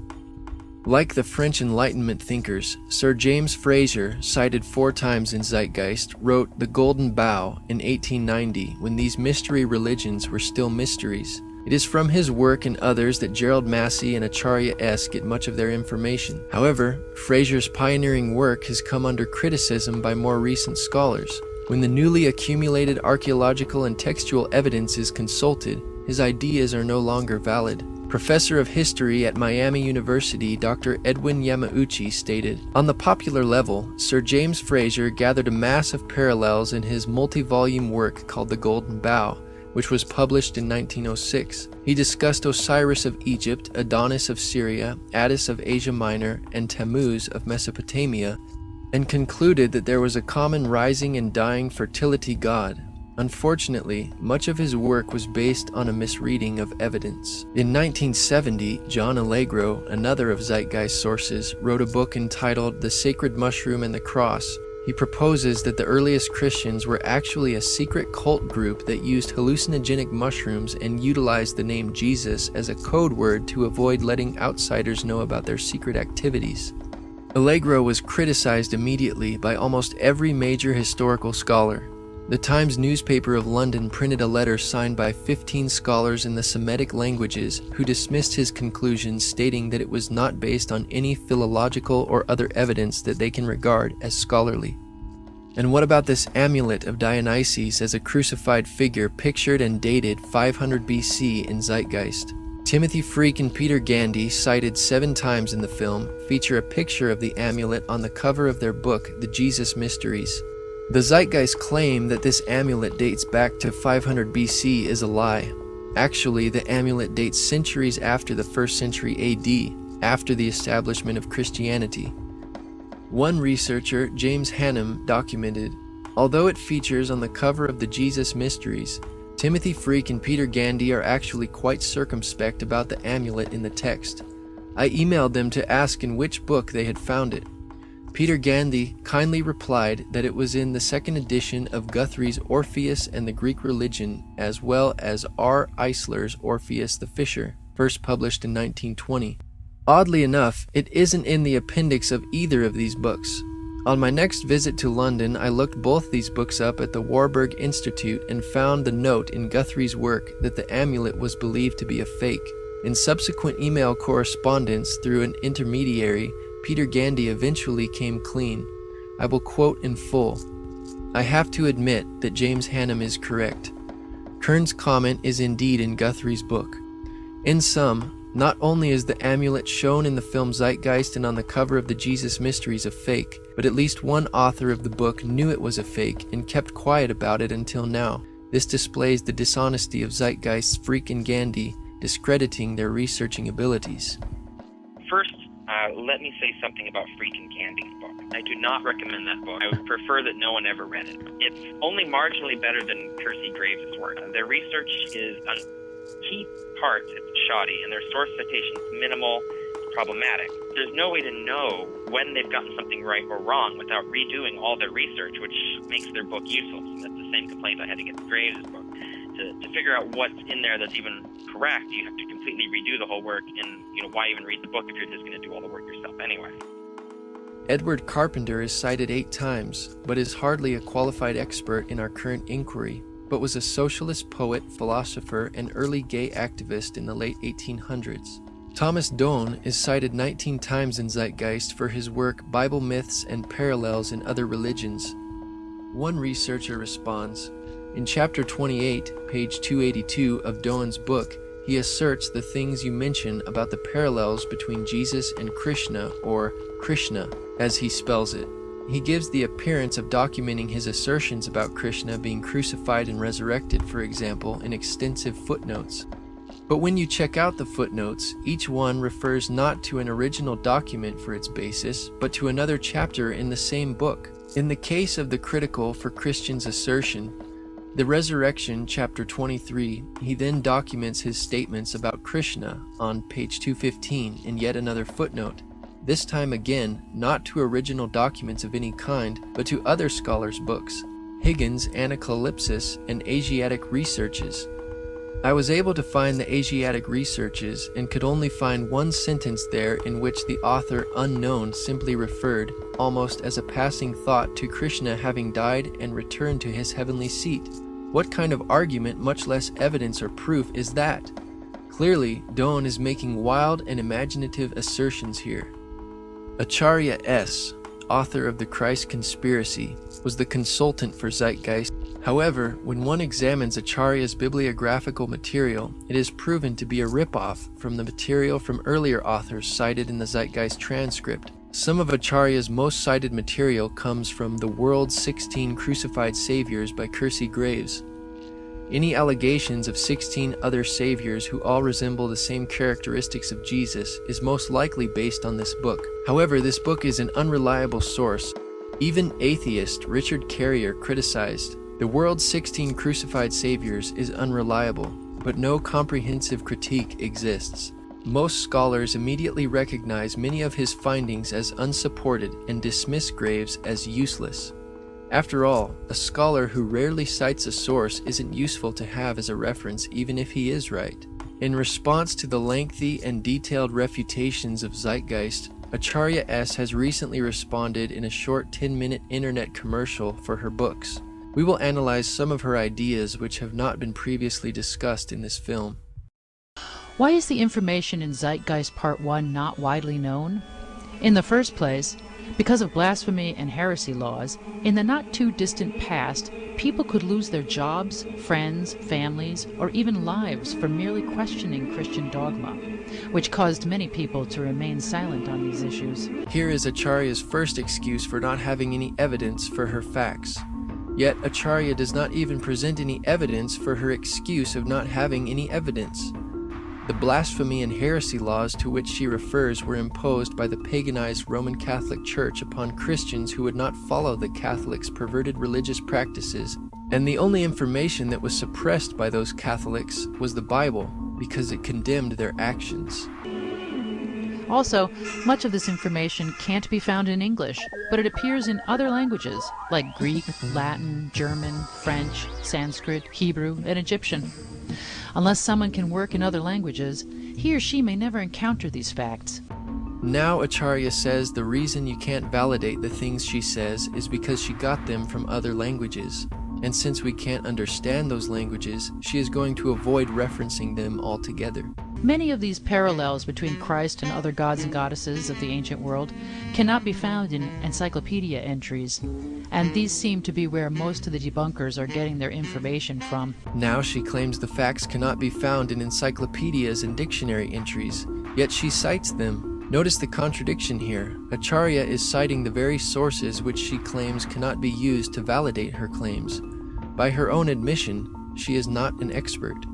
Like the French Enlightenment thinkers, Sir James Frazer, cited 4 times in Zeitgeist, wrote The Golden Bough in 1890 when these mystery religions were still mysteries. It is from his work and others that Gerald Massey and Acharya S. get much of their information. However, Fraser's pioneering work has come under criticism by more recent scholars. When the newly accumulated archaeological and textual evidence is consulted, his ideas are no longer valid. Professor of History at Miami University, Dr. Edwin Yamauchi stated, "On the popular level, Sir James Fraser gathered a mass of parallels in his multi-volume work called The Golden Bough, which was published in 1906. He discussed Osiris of Egypt, Adonis of Syria, Attis of Asia Minor, and Tammuz of Mesopotamia, and concluded that there was a common rising and dying fertility god. Unfortunately, much of his work was based on a misreading of evidence." In 1970, John Allegro, another of Zeitgeist sources, wrote a book entitled The Sacred Mushroom and the Cross. He proposes that the earliest Christians were actually a secret cult group that used hallucinogenic mushrooms and utilized the name Jesus as a code word to avoid letting outsiders know about their secret activities. Allegro was criticized immediately by almost every major historical scholar. The Times newspaper of London printed a letter signed by 15 scholars in the Semitic languages who dismissed his conclusions, stating that it was not based on any philological or other evidence that they can regard as scholarly. And what about this amulet of Dionysus as a crucified figure pictured and dated 500 BC in Zeitgeist? Timothy Freak and Peter Gandy, cited 7 times in the film, feature a picture of the amulet on the cover of their book, The Jesus Mysteries. The Zeitgeist claim that this amulet dates back to 500 BC is a lie. Actually, the amulet dates centuries after the 1st century AD, after the establishment of Christianity. One researcher, James Hannum, documented, "Although it features on the cover of the Jesus Mysteries, Timothy Freak and Peter Gandy are actually quite circumspect about the amulet in the text. I emailed them to ask in which book they had found it. Peter Gandy kindly replied that it was in the 2nd edition of Guthrie's Orpheus and the Greek Religion, as well as R. Eisler's Orpheus the Fisher, first published in 1920. Oddly enough, it isn't in the appendix of either of these books. On my next visit to London, I looked both these books up at the Warburg Institute and found the note in Guthrie's work that the amulet was believed to be a fake. In subsequent email correspondence through an intermediary, Peter Gandy eventually came clean. I will quote in full. "I have to admit that James Hannum is correct. Kern's comment is indeed in Guthrie's book. In sum, not only is the amulet shown in the film Zeitgeist and on the cover of the Jesus Mysteries a fake, but at least one author of the book knew it was a fake and kept quiet about it until now. This displays the dishonesty of Zeitgeist's Freak and Gandy, discrediting their researching abilities." First, let me say something about Freak and Gandy's book. I do not recommend that book. I would prefer that no one ever read it. It's only marginally better than Percy Graves' work. Their research is on key parts it's shoddy, and their source citations minimal, problematic. There's no way to know when they've gotten something right or wrong without redoing all their research, which makes their book useless. And that's the same complaint I had against Graves' book. To figure out what's in there that's even correct, you have to completely redo the whole work, and why even read the book if you're just going to do all the work yourself anyway? Edward Carpenter is cited 8 times, but is hardly a qualified expert in our current inquiry, but was a socialist poet, philosopher, and early gay activist in the late 1800s. Thomas Doane is cited 19 times in Zeitgeist for his work Bible Myths and Parallels in Other Religions. One researcher responds, in chapter 28, page 282 of Doane's book, he asserts the things you mention about the parallels between Jesus and Krishna, or Krishna, as he spells it. He gives the appearance of documenting his assertions about Krishna being crucified and resurrected, for example, in extensive footnotes. But when you check out the footnotes, each one refers not to an original document for its basis, but to another chapter in the same book. In the case of the critical for Christian's assertion, The Resurrection, chapter 23, he then documents his statements about Krishna on page 215 in yet another footnote, this time again not to original documents of any kind, but to other scholars' books, Higgins' Anacalypsis and Asiatic Researches. I was able to find the Asiatic Researches and could only find one sentence there in which the author unknown simply referred, almost as a passing thought, to Krishna having died and returned to his heavenly seat. What kind of argument, much less evidence or proof, is that? Clearly, Doan is making wild and imaginative assertions here. Acharya S., author of The Christ Conspiracy, was the consultant for Zeitgeist. However, when one examines Acharya's bibliographical material, it is proven to be a ripoff from the material from earlier authors cited in the Zeitgeist transcript. Some of Acharya's most cited material comes from The World's 16 Crucified Saviors by Percy Graves. Any allegations of 16 other saviors who all resemble the same characteristics of Jesus is most likely based on this book. However, this book is an unreliable source. Even atheist Richard Carrier criticized, "The World's 16 Crucified Saviors is unreliable, but no comprehensive critique exists." Most scholars immediately recognize many of his findings as unsupported and dismiss Graves as useless. After all, a scholar who rarely cites a source isn't useful to have as a reference even if he is right. In response to the lengthy and detailed refutations of Zeitgeist, Acharya S. has recently responded in a short 10-minute internet commercial for her books. We will analyze some of her ideas which have not been previously discussed in this film. Why is the information in Zeitgeist Part 1 not widely known? In the first place, because of blasphemy and heresy laws, in the not-too-distant past, people could lose their jobs, friends, families, or even lives for merely questioning Christian dogma, which caused many people to remain silent on these issues. Here is Acharya's first excuse for not having any evidence for her facts. Yet Acharya does not even present any evidence for her excuse of not having any evidence. The blasphemy and heresy laws to which she refers were imposed by the paganized Roman Catholic Church upon Christians who would not follow the Catholics' perverted religious practices, and the only information that was suppressed by those Catholics was the Bible, because it condemned their actions. Also, much of this information can't be found in English, but it appears in other languages, like Greek, Latin, German, French, Sanskrit, Hebrew, and Egyptian. Unless someone can work in other languages, he or she may never encounter these facts. Now Acharya says the reason you can't validate the things she says is because she got them from other languages. And since we can't understand those languages, she is going to avoid referencing them altogether. Many of these parallels between Christ and other gods and goddesses of the ancient world cannot be found in encyclopedia entries, and these seem to be where most of the debunkers are getting their information from. Now she claims the facts cannot be found in encyclopedias and dictionary entries, yet she cites them. Notice the contradiction here. Acharya is citing the very sources which she claims cannot be used to validate her claims. By her own admission, she is not an expert.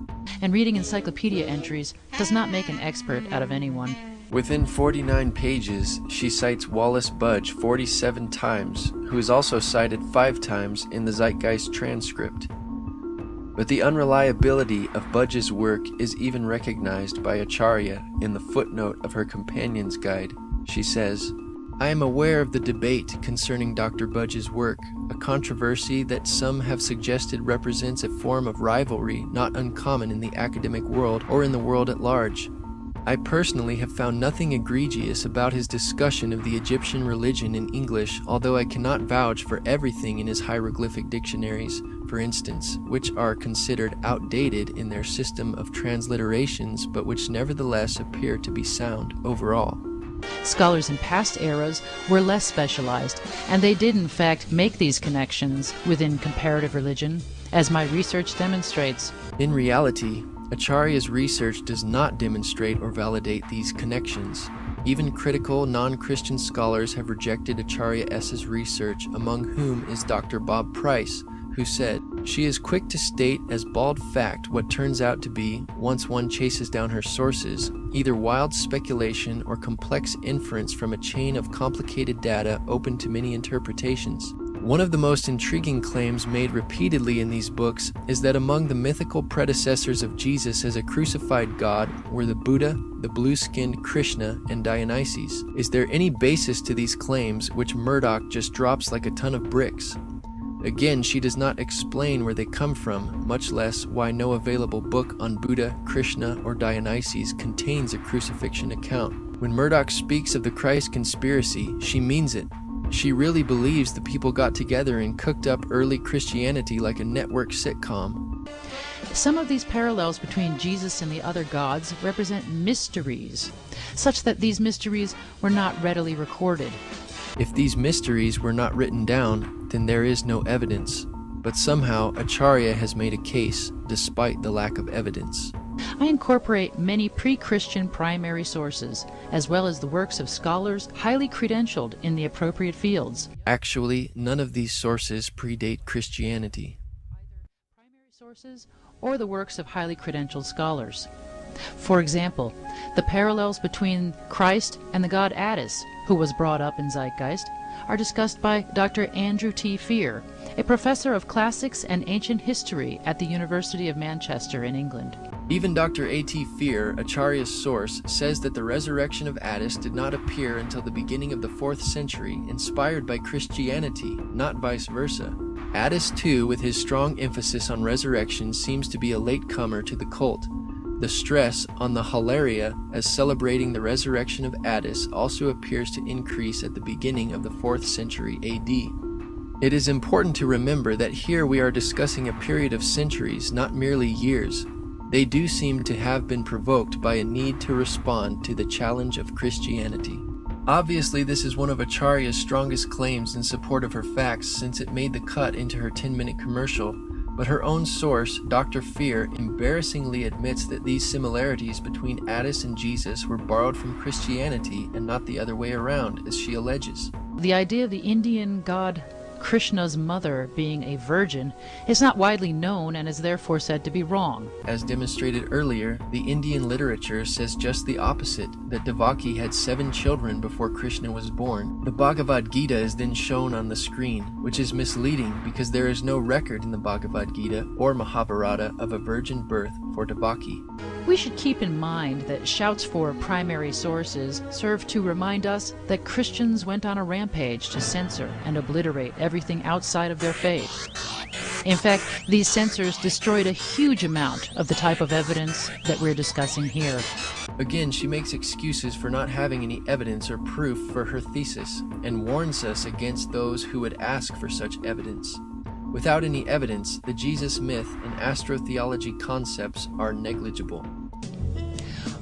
And reading encyclopedia entries does not make an expert out of anyone. Within 49 pages, she cites Wallace Budge 47 times, who is also cited 5 times in the Zeitgeist transcript. But the unreliability of Budge's work is even recognized by Acharya in the footnote of her companion's guide. She says, "I am aware of the debate concerning Dr. Budge's work, a controversy that some have suggested represents a form of rivalry not uncommon in the academic world or in the world at large. I personally have found nothing egregious about his discussion of the Egyptian religion in English, although I cannot vouch for everything in his hieroglyphic dictionaries, for instance, which are considered outdated in their system of transliterations, but which nevertheless appear to be sound overall." Scholars in past eras were less specialized, and they did in fact make these connections within comparative religion, as my research demonstrates. In reality, Acharya's research does not demonstrate or validate these connections. Even critical non-Christian scholars have rejected Acharya S.'s research, among whom is Dr. Bob Price, who said, "She is quick to state as bald fact what turns out to be, once one chases down her sources, either wild speculation or complex inference from a chain of complicated data open to many interpretations." One of the most intriguing claims made repeatedly in these books is that among the mythical predecessors of Jesus as a crucified god were the Buddha, the blue-skinned Krishna, and Dionysus. Is there any basis to these claims which Murdoch just drops like a ton of bricks? Again, she does not explain where they come from, much less why no available book on Buddha, Krishna, or Dionysus contains a crucifixion account. When Murdoch speaks of the Christ conspiracy, she means it. She really believes the people got together and cooked up early Christianity like a network sitcom. Some of these parallels between Jesus and the other gods represent mysteries, such that these mysteries were not readily recorded. If these mysteries were not written down, then there is no evidence. But somehow Acharya has made a case, despite the lack of evidence. I incorporate many pre-Christian primary sources, as well as the works of scholars highly credentialed in the appropriate fields. Actually, none of these sources predate Christianity. Either primary sources or the works of highly credentialed scholars. For example, the parallels between Christ and the god Attis, who was brought up in Zeitgeist, are discussed by Dr. Andrew T. Fear, a professor of classics and ancient history at the University of Manchester in England. Even Dr. A.T. Fear, Acharya's source, says that the resurrection of Attis did not appear until the beginning of the 4th century, inspired by Christianity, not vice versa. Attis, too, with his strong emphasis on resurrection, seems to be a latecomer to the cult. The stress on the Hilaria as celebrating the resurrection of Attis also appears to increase at the beginning of the 4th century AD. It is important to remember that here we are discussing a period of centuries, not merely years. They do seem to have been provoked by a need to respond to the challenge of Christianity. Obviously, this is one of Acharya's strongest claims in support of her facts, since it made the cut into her 10-minute commercial, but her own source, Dr. Fear, embarrassingly admits that these similarities between Attis and Jesus were borrowed from Christianity and not the other way around, as she alleges. The idea of the Indian god Krishna's mother being a virgin is not widely known and is therefore said to be wrong. As demonstrated earlier, the Indian literature says just the opposite, that Devaki had 7 children before Krishna was born. The Bhagavad Gita is then shown on the screen, which is misleading because there is no record in the Bhagavad Gita or Mahabharata of a virgin birth for Devaki. We should keep in mind that shouts for primary sources serve to remind us that Christians went on a rampage to censor and obliterate everything outside of their faith. In fact, these censors destroyed a huge amount of the type of evidence that we're discussing here. Again, she makes excuses for not having any evidence or proof for her thesis, and warns us against those who would ask for such evidence. Without any evidence, the Jesus myth and astrotheology concepts are negligible.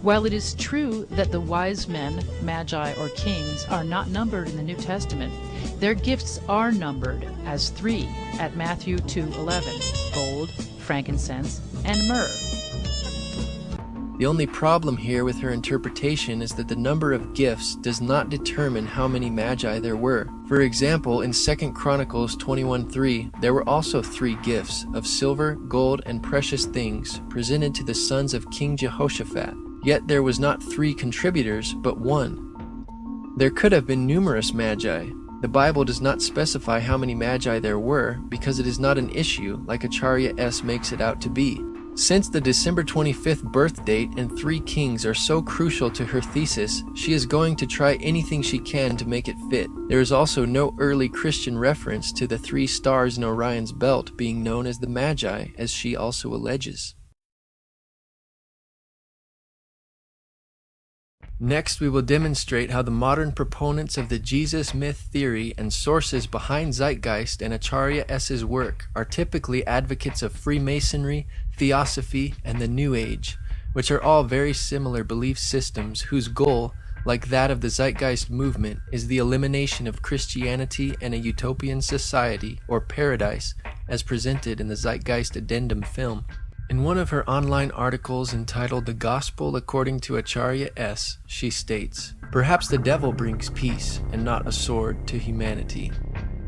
While it is true that the wise men, magi, or kings are not numbered in the New Testament, their gifts are numbered as 3 at Matthew 2:11, gold, frankincense, and myrrh. The only problem here with her interpretation is that the number of gifts does not determine how many magi there were. For example, in 2 Chronicles 21:3, there were also 3 gifts of silver, gold, and precious things presented to the sons of King Jehoshaphat. Yet there was not 3 contributors, but 1. There could have been numerous magi. The Bible does not specify how many magi there were because it is not an issue like Acharya S. makes it out to be. Since the December 25th birth date and 3 kings are so crucial to her thesis, she is going to try anything she can to make it fit. There is also no early Christian reference to the 3 stars in Orion's belt being known as the Magi, as she also alleges. Next, we will demonstrate how the modern proponents of the Jesus myth theory and sources behind Zeitgeist and Acharya S.'s work are typically advocates of Freemasonry, Theosophy, and the New Age, which are all very similar belief systems whose goal, like that of the Zeitgeist movement, is the elimination of Christianity and a utopian society, or paradise, as presented in the Zeitgeist Addendum film. In one of her online articles entitled The Gospel According to Acharya S., she states, "Perhaps the devil brings peace, and not a sword, to humanity.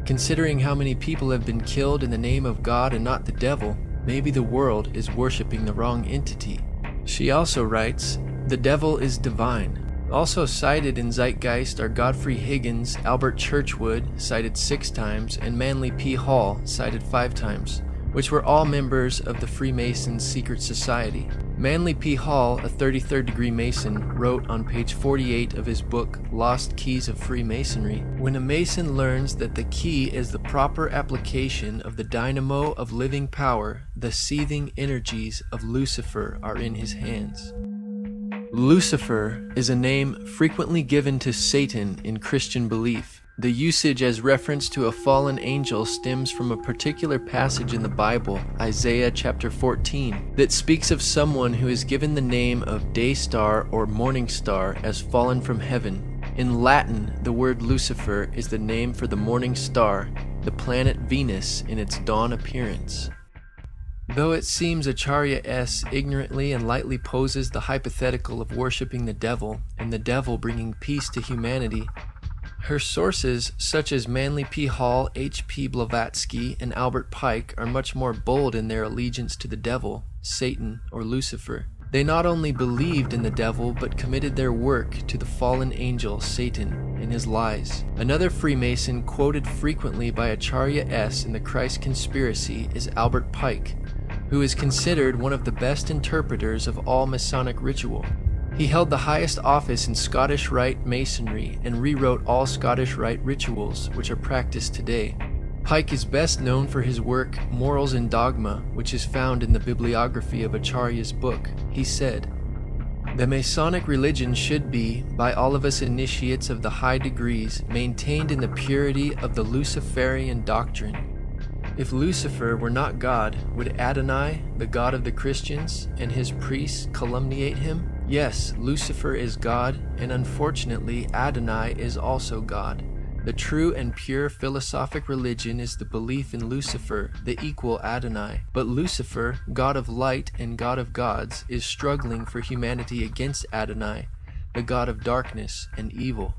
Considering how many people have been killed in the name of God and not the devil, maybe the world is worshiping the wrong entity." She also writes, "The devil is divine." Also cited in Zeitgeist are Godfrey Higgins, Albert Churchwood, cited 6 times, and Manly P. Hall, cited 5 times, which were all members of the Freemasons' secret society. Manly P. Hall, a 33rd degree Mason, wrote on page 48 of his book, Lost Keys of Freemasonry, "When a Mason learns that the key is the proper application of the dynamo of living power, the seething energies of Lucifer are in his hands." Lucifer is a name frequently given to Satan in Christian belief. The usage as reference to a fallen angel stems from a particular passage in the Bible, Isaiah chapter 14, that speaks of someone who is given the name of day star or morning star as fallen from heaven. In Latin, the word Lucifer is the name for the morning star, the planet Venus in its dawn appearance. Though it seems Acharya S. ignorantly and lightly poses the hypothetical of worshipping the devil and the devil bringing peace to humanity, her sources, such as Manly P. Hall, H. P. Blavatsky, and Albert Pike, are much more bold in their allegiance to the devil, Satan, or Lucifer. They not only believed in the devil, but committed their work to the fallen angel, Satan, and his lies. Another Freemason quoted frequently by Acharya S. in the Christ Conspiracy is Albert Pike, who is considered one of the best interpreters of all Masonic ritual. He held the highest office in Scottish Rite Masonry and rewrote all Scottish Rite rituals, which are practiced today. Pike is best known for his work Morals and Dogma, which is found in the bibliography of Acharya's book. He said, "The Masonic religion should be, by all of us initiates of the high degrees, maintained in the purity of the Luciferian doctrine. If Lucifer were not God, would Adonai, the God of the Christians, and his priests calumniate him? Yes, Lucifer is God, and unfortunately Adonai is also God. The true and pure philosophic religion is the belief in Lucifer, the equal Adonai. But Lucifer, God of light and God of gods, is struggling for humanity against Adonai, the God of darkness and evil."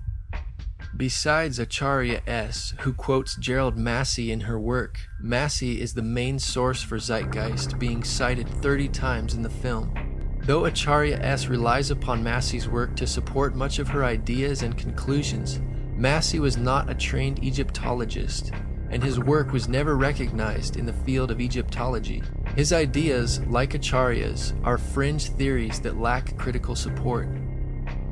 Besides Acharya S., who quotes Gerald Massey in her work, Massey is the main source for Zeitgeist, being cited 30 times in the film. Though Acharya S. relies upon Massey's work to support much of her ideas and conclusions, Massey was not a trained Egyptologist, and his work was never recognized in the field of Egyptology. His ideas, like Acharya's, are fringe theories that lack critical support.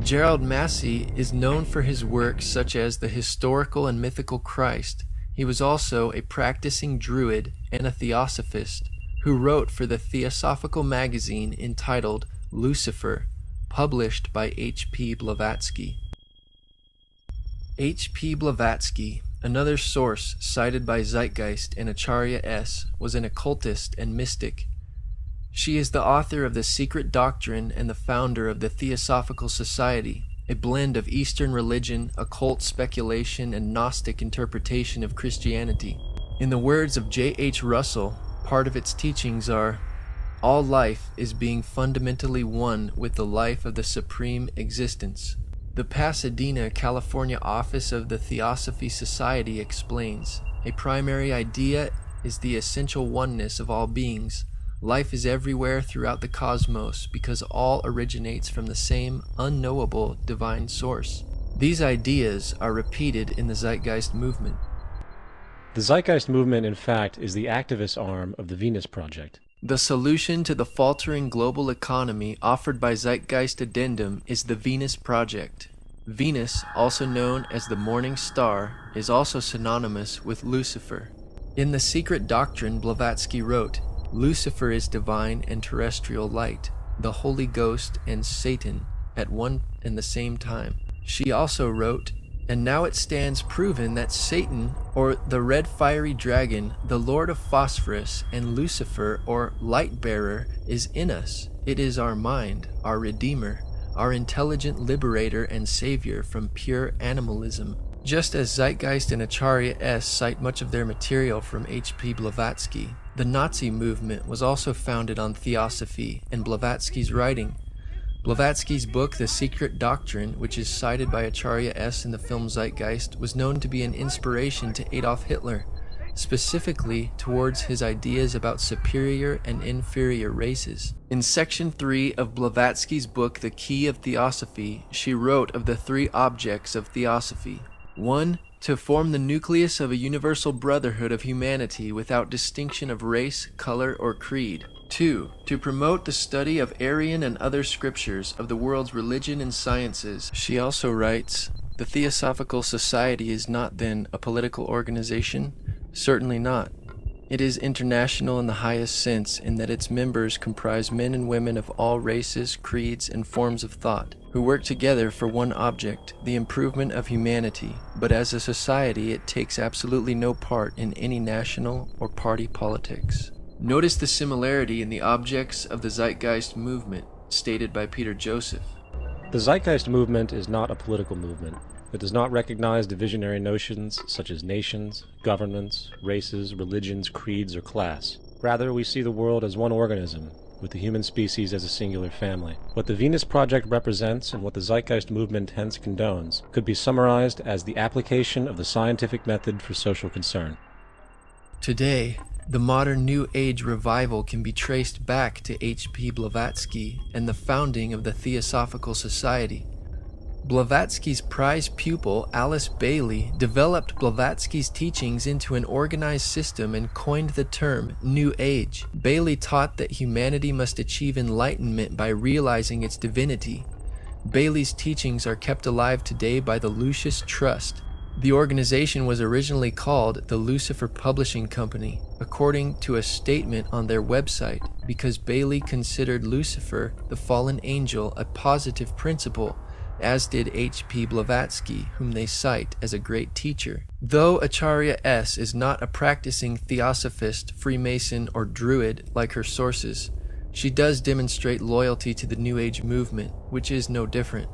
Gerald Massey is known for his works such as The Historical and Mythical Christ. He was also a practicing Druid and a Theosophist, who wrote for the Theosophical magazine entitled Lucifer, published by H. P. Blavatsky. H. P. Blavatsky, another source cited by Zeitgeist and Acharya S., was an occultist and mystic. She is the author of The Secret Doctrine and the founder of the Theosophical Society, a blend of Eastern religion, occult speculation, and Gnostic interpretation of Christianity. In the words of J. H. Russell, part of its teachings are, "All life is being fundamentally one with the life of the Supreme Existence." The Pasadena, California office of the Theosophy Society explains, "A primary idea is the essential oneness of all beings. Life is everywhere throughout the cosmos because all originates from the same unknowable divine source." These ideas are repeated in the Zeitgeist movement. The Zeitgeist movement, in fact, is the activist arm of the Venus Project. The solution to the faltering global economy offered by Zeitgeist Addendum is the Venus Project. Venus, also known as the morning star, is also synonymous with Lucifer. In The Secret Doctrine, Blavatsky wrote, "Lucifer is divine and terrestrial light, the Holy Ghost and Satan at one and the same time." She also wrote, "And now it stands proven that Satan, or the red fiery dragon, the Lord of Phosphorus, and Lucifer, or light-bearer, is in us. It is our mind, our Redeemer, our intelligent liberator and savior from pure animalism." Just as Zeitgeist and Acharya S. cite much of their material from H. P. Blavatsky, the Nazi movement was also founded on Theosophy and Blavatsky's writing. Blavatsky's book, The Secret Doctrine, which is cited by Acharya S. in the film Zeitgeist, was known to be an inspiration to Adolf Hitler, specifically towards his ideas about superior and inferior races. In Section 3 of Blavatsky's book, The Key of Theosophy, she wrote of the 3 objects of Theosophy. 1. To form the nucleus of a universal brotherhood of humanity without distinction of race, color, or creed. 2. To promote the study of Aryan and other scriptures of the world's religion and sciences. She also writes, "The Theosophical Society is not then a political organization? Certainly not. It is international in the highest sense in that its members comprise men and women of all races, creeds, and forms of thought, who work together for one object, the improvement of humanity, but as a society it takes absolutely no part in any national or party politics. Notice the similarity in the objects of the Zeitgeist movement, stated by Peter Joseph. The Zeitgeist movement is not a political movement. It does not recognize divisionary notions such as nations, governments, races, religions, creeds, or class. Rather, we see the world as one organism, with the human species as a singular family. What the Venus Project represents and what the Zeitgeist movement hence condones could be summarized as the application of the scientific method for social concern. Today, the modern New Age revival can be traced back to H.P. Blavatsky and the founding of the Theosophical Society. Blavatsky's prize pupil, Alice Bailey, developed Blavatsky's teachings into an organized system and coined the term New Age. Bailey taught that humanity must achieve enlightenment by realizing its divinity. Bailey's teachings are kept alive today by the Lucis Trust. The organization was originally called the Lucifer Publishing Company, according to a statement on their website, because Bailey considered Lucifer, the fallen angel, a positive principle, as did H.P. Blavatsky, whom they cite as a great teacher. Though Acharya S. is not a practicing Theosophist, Freemason, or Druid like her sources, she does demonstrate loyalty to the New Age movement, which is no different.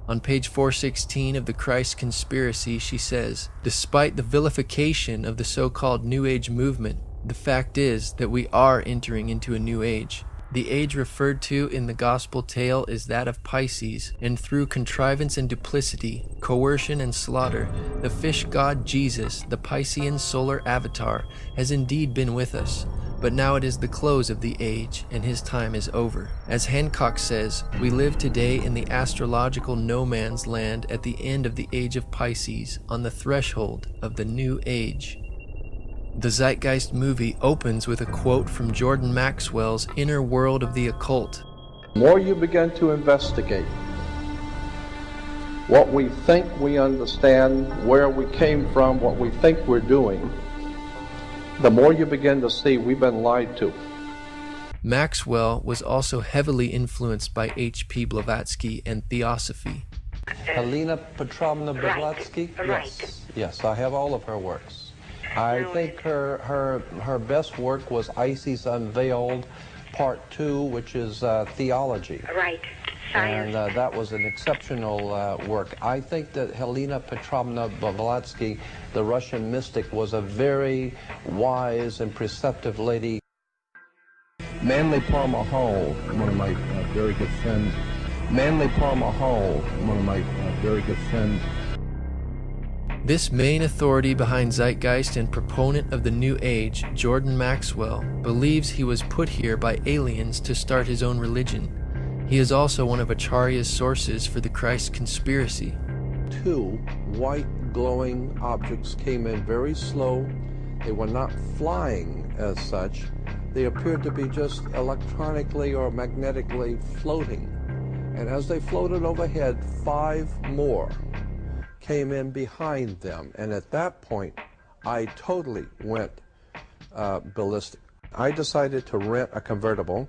On page 416 of the Christ Conspiracy, she says, "Despite the vilification of the so-called New Age movement, the fact is that we are entering into a new age. The age referred to in the gospel tale is that of Pisces, and through contrivance and duplicity, coercion and slaughter, the fish god Jesus, the Piscean solar avatar, has indeed been with us. But now it is the close of the age, and his time is over. As Hancock says, we live today in the astrological no man's land at the end of the age of Pisces, on the threshold of the new age." The Zeitgeist movie opens with a quote from Jordan Maxwell's Inner World of the Occult. The more you begin to investigate what we think we understand, where we came from, what we think we're doing, the more you begin to see we've been lied to. Maxwell was also heavily influenced by H.P. Blavatsky and Theosophy. Helena Petrovna Blavatsky? Right. Yes, I have all of her works. I think her best work was Isis Unveiled, Part 2, which is Theology. Right. Science. And that was an exceptional work. I think that Helena Petrovna Blavatsky, the Russian mystic, was a very wise and perceptive lady. Manly Palmer Hall, one of my very good friends. Manly Palmer Hall, one of my very good friends. This main authority behind Zeitgeist and proponent of the New Age, Jordan Maxwell, believes he was put here by aliens to start his own religion. He is also one of Acharya's sources for the Christ Conspiracy. 2 white glowing objects came in very slow. They were not flying as such. They appeared to be just electronically or magnetically floating. And as they floated overhead, 5 more came in behind them, and at that point I totally went ballistic. I decided to rent a convertible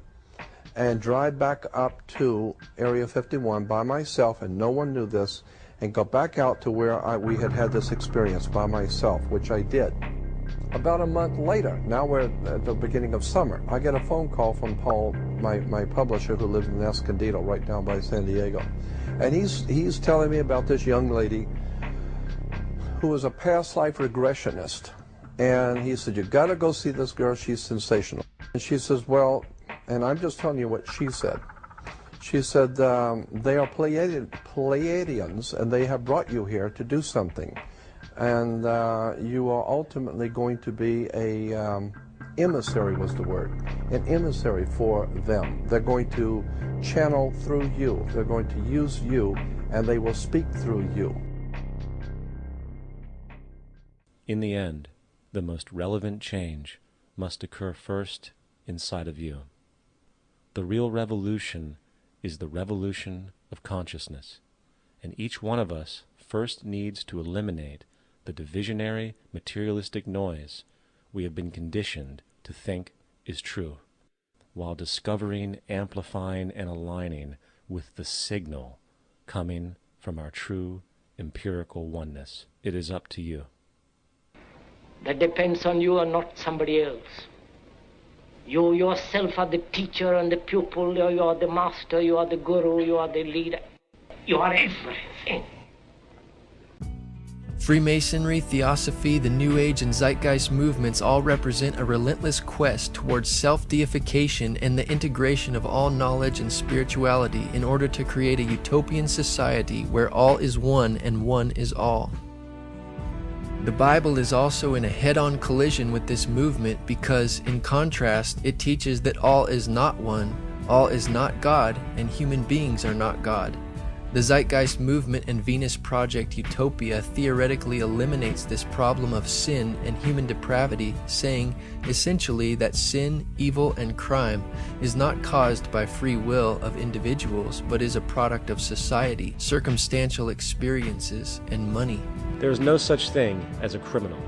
and drive back up to Area 51 by myself, and no one knew this, and go back out to where we had this experience by myself, which I did. About a month later, now we're at the beginning of summer, I get a phone call from Paul, my publisher, who lives in Escondido, right down by San Diego, and he's telling me about this young lady who was a past life regressionist, and he said, "You got to go see this girl, she's sensational." And she says, "Well," and I'm just telling you what she said. She said, "They are Pleiadians, and they have brought you here to do something, and you are ultimately going to be a emissary," was the word, an emissary for them. They're going to channel through you. They're going to use you, and they will speak through you. In the end, the most relevant change must occur first inside of you. The real revolution is the revolution of consciousness, and each one of us first needs to eliminate the divisionary, materialistic noise we have been conditioned to think is true, while discovering, amplifying, and aligning with the signal coming from our true empirical oneness. It is up to you. That depends on you and not somebody else. You yourself are the teacher and the pupil, you are the master, you are the guru, you are the leader. You are everything. Freemasonry, Theosophy, the New Age, and Zeitgeist movements all represent a relentless quest towards self-deification and the integration of all knowledge and spirituality in order to create a utopian society where all is one and one is all. The Bible is also in a head-on collision with this movement because, in contrast, it teaches that all is not one, all is not God, and human beings are not God. The Zeitgeist movement and Venus Project Utopia theoretically eliminates this problem of sin and human depravity, saying, essentially, that sin, evil, and crime is not caused by free will of individuals, but is a product of society, circumstantial experiences, and money. There is no such thing as a criminal.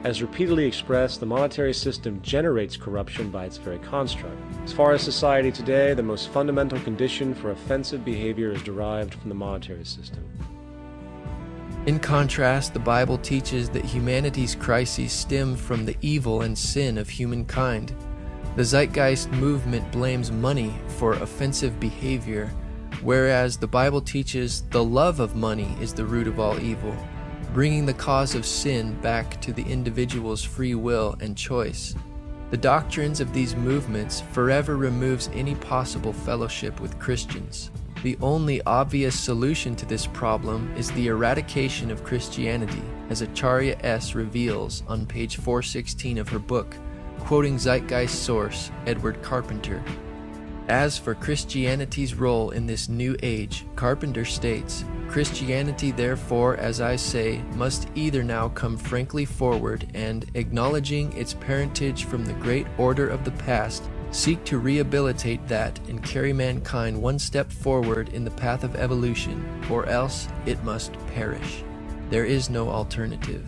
As repeatedly expressed, the monetary system generates corruption by its very construct. As far as society today, the most fundamental condition for offensive behavior is derived from the monetary system. In contrast, the Bible teaches that humanity's crises stem from the evil and sin of humankind. The Zeitgeist movement blames money for offensive behavior, whereas the Bible teaches the love of money is the root of all evil, bringing the cause of sin back to the individual's free will and choice. The doctrines of these movements forever removes any possible fellowship with Christians. The only obvious solution to this problem is the eradication of Christianity, as Acharya S. reveals on page 416 of her book, quoting Zeitgeist source Edward Carpenter. As for Christianity's role in this new age, Carpenter states, Christianity, therefore, as I say, must either now come frankly forward and, acknowledging its parentage from the great order of the past, seek to rehabilitate that and carry mankind one step forward in the path of evolution, or else it must perish. There is no alternative.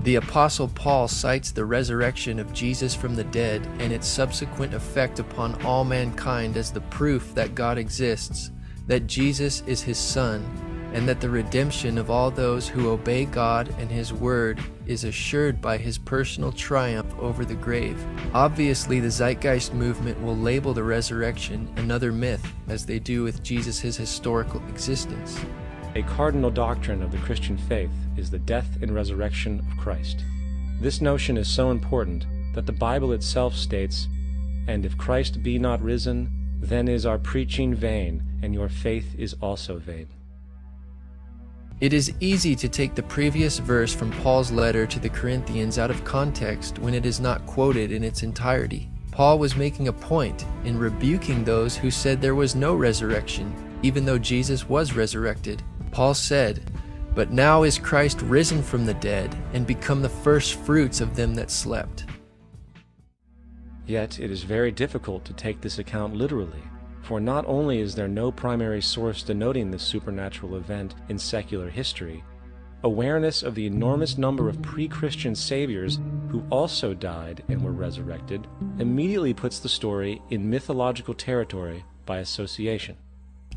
The Apostle Paul cites the resurrection of Jesus from the dead and its subsequent effect upon all mankind as the proof that God exists, that Jesus is his Son, and that the redemption of all those who obey God and his word is assured by his personal triumph over the grave. Obviously, the Zeitgeist movement will label the resurrection another myth, as they do with Jesus' historical existence. A cardinal doctrine of the Christian faith is the death and resurrection of Christ. This notion is so important that the Bible itself states, "And if Christ be not risen, then is our preaching vain, and your faith is also vain." It is easy to take the previous verse from Paul's letter to the Corinthians out of context when it is not quoted in its entirety. Paul was making a point in rebuking those who said there was no resurrection, even though Jesus was resurrected. Paul said, "But now is Christ risen from the dead, and become the first fruits of them that slept." Yet it is very difficult to take this account literally, for not only is there no primary source denoting this supernatural event in secular history, awareness of the enormous number of pre-Christian saviors who also died and were resurrected immediately puts the story in mythological territory by association.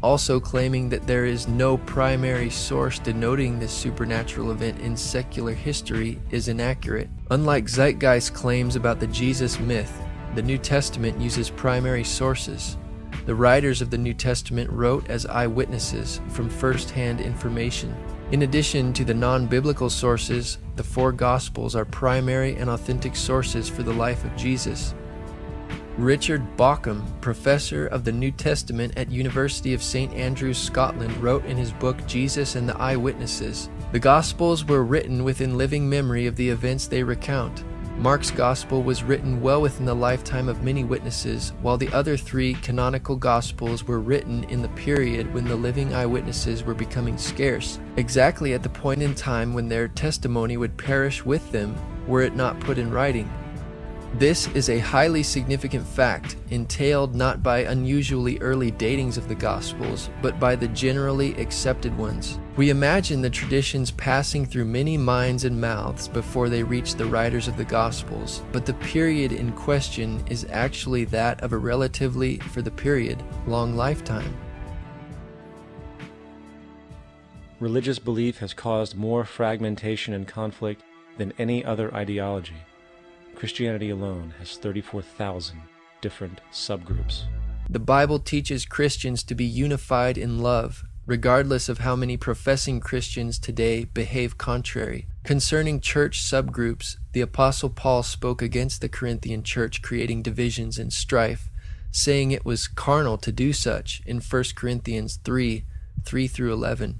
Also claiming that there is no primary source denoting this supernatural event in secular history is inaccurate. Unlike Zeitgeist claims about the Jesus myth, the New Testament uses primary sources. The writers of the New Testament wrote as eyewitnesses from first-hand information. In addition to the non-biblical sources, the four Gospels are primary and authentic sources for the life of Jesus. Richard Bauckham, professor of the New Testament at University of St. Andrews, Scotland, wrote in his book Jesus and the Eyewitnesses, "The Gospels were written within living memory of the events they recount. Mark's Gospel was written well within the lifetime of many witnesses, while the other three canonical Gospels were written in the period when the living eyewitnesses were becoming scarce, exactly at the point in time when their testimony would perish with them were it not put in writing. This is a highly significant fact, entailed not by unusually early datings of the Gospels, but by the generally accepted ones. We imagine the traditions passing through many minds and mouths before they reach the writers of the Gospels, but the period in question is actually that of a relatively, for the period, long lifetime. Religious belief has caused more fragmentation and conflict than any other ideology. Christianity alone has 34,000 different subgroups. The Bible teaches Christians to be unified in love, regardless of how many professing Christians today behave contrary. Concerning church subgroups, the Apostle Paul spoke against the Corinthian church creating divisions and strife, saying it was carnal to do such in 1 Corinthians 3:3-11.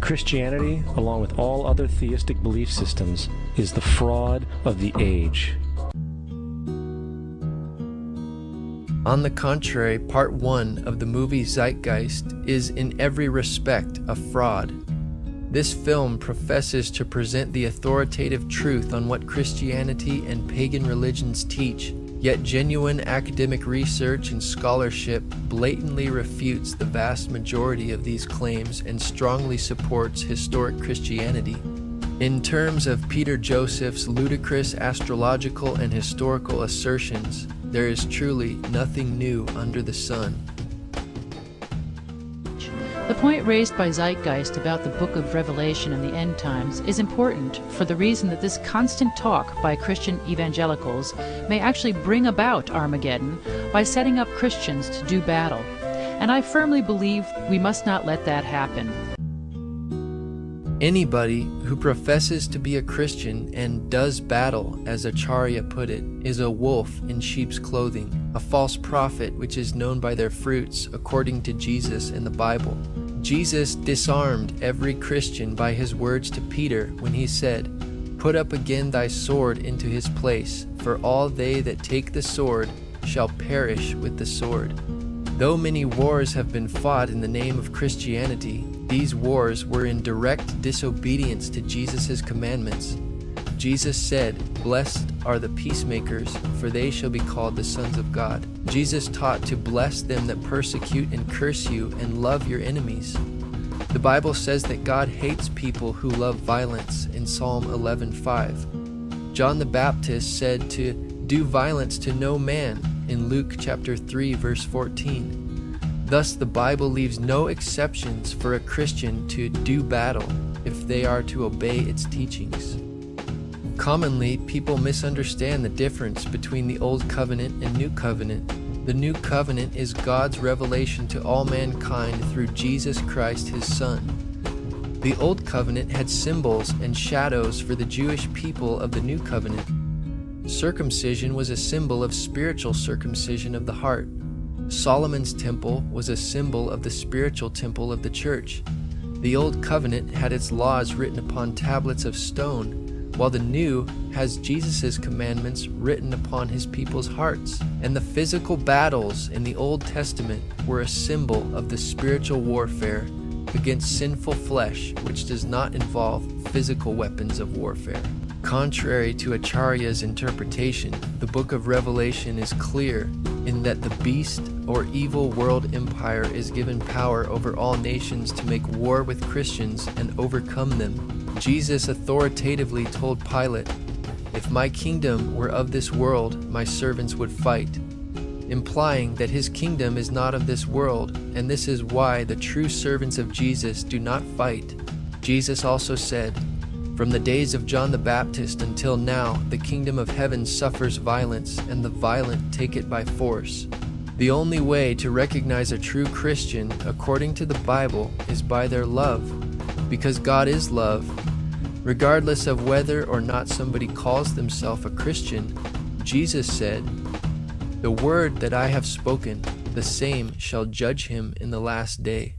Christianity, along with all other theistic belief systems, is the fraud of the age. On the contrary, Part 1 of the movie Zeitgeist is in every respect a fraud. This film professes to present the authoritative truth on what Christianity and pagan religions teach, yet genuine academic research and scholarship blatantly refutes the vast majority of these claims and strongly supports historic Christianity. In terms of Peter Joseph's ludicrous astrological and historical assertions, there is truly nothing new under the sun. The point raised by Zeitgeist about the Book of Revelation and the end times is important for the reason that this constant talk by Christian evangelicals may actually bring about Armageddon by setting up Christians to do battle. And I firmly believe we must not let that happen. Anybody who professes to be a Christian and does battle, as Acharya put it, is a wolf in sheep's clothing, a false prophet which is known by their fruits, according to Jesus in the Bible. Jesus disarmed every Christian by his words to Peter when he said, "Put up again thy sword into his place, for all they that take the sword shall perish with the sword." Though many wars have been fought in the name of Christianity, these wars were in direct disobedience to Jesus' commandments. Jesus said, "Blessed are the peacemakers, for they shall be called the sons of God." Jesus taught to bless them that persecute and curse you and love your enemies. The Bible says that God hates people who love violence in Psalm 11:5. John the Baptist said to do violence to no man in Luke chapter 3 verse 14. Thus the Bible leaves no exceptions for a Christian to do battle if they are to obey its teachings. Commonly, people misunderstand the difference between the Old Covenant and New Covenant. The New Covenant is God's revelation to all mankind through Jesus Christ, his Son. The Old Covenant had symbols and shadows for the Jewish people of the New Covenant. Circumcision was a symbol of spiritual circumcision of the heart. Solomon's temple was a symbol of the spiritual temple of the church. The Old Covenant had its laws written upon tablets of stone, while the New has Jesus' commandments written upon his people's hearts. And the physical battles in the Old Testament were a symbol of the spiritual warfare against sinful flesh, which does not involve physical weapons of warfare. Contrary to Acharya's interpretation, the book of Revelation is clear in that the beast or evil world empire is given power over all nations to make war with Christians and overcome them. Jesus authoritatively told Pilate, "If my kingdom were of this world, my servants would fight," implying that his kingdom is not of this world, and this is why the true servants of Jesus do not fight. Jesus also said, "From the days of John the Baptist until now, the kingdom of heaven suffers violence, and the violent take it by force." The only way to recognize a true Christian, according to the Bible, is by their love, because God is love. Regardless of whether or not somebody calls themselves a Christian, Jesus said, "The word that I have spoken, the same shall judge him in the last day."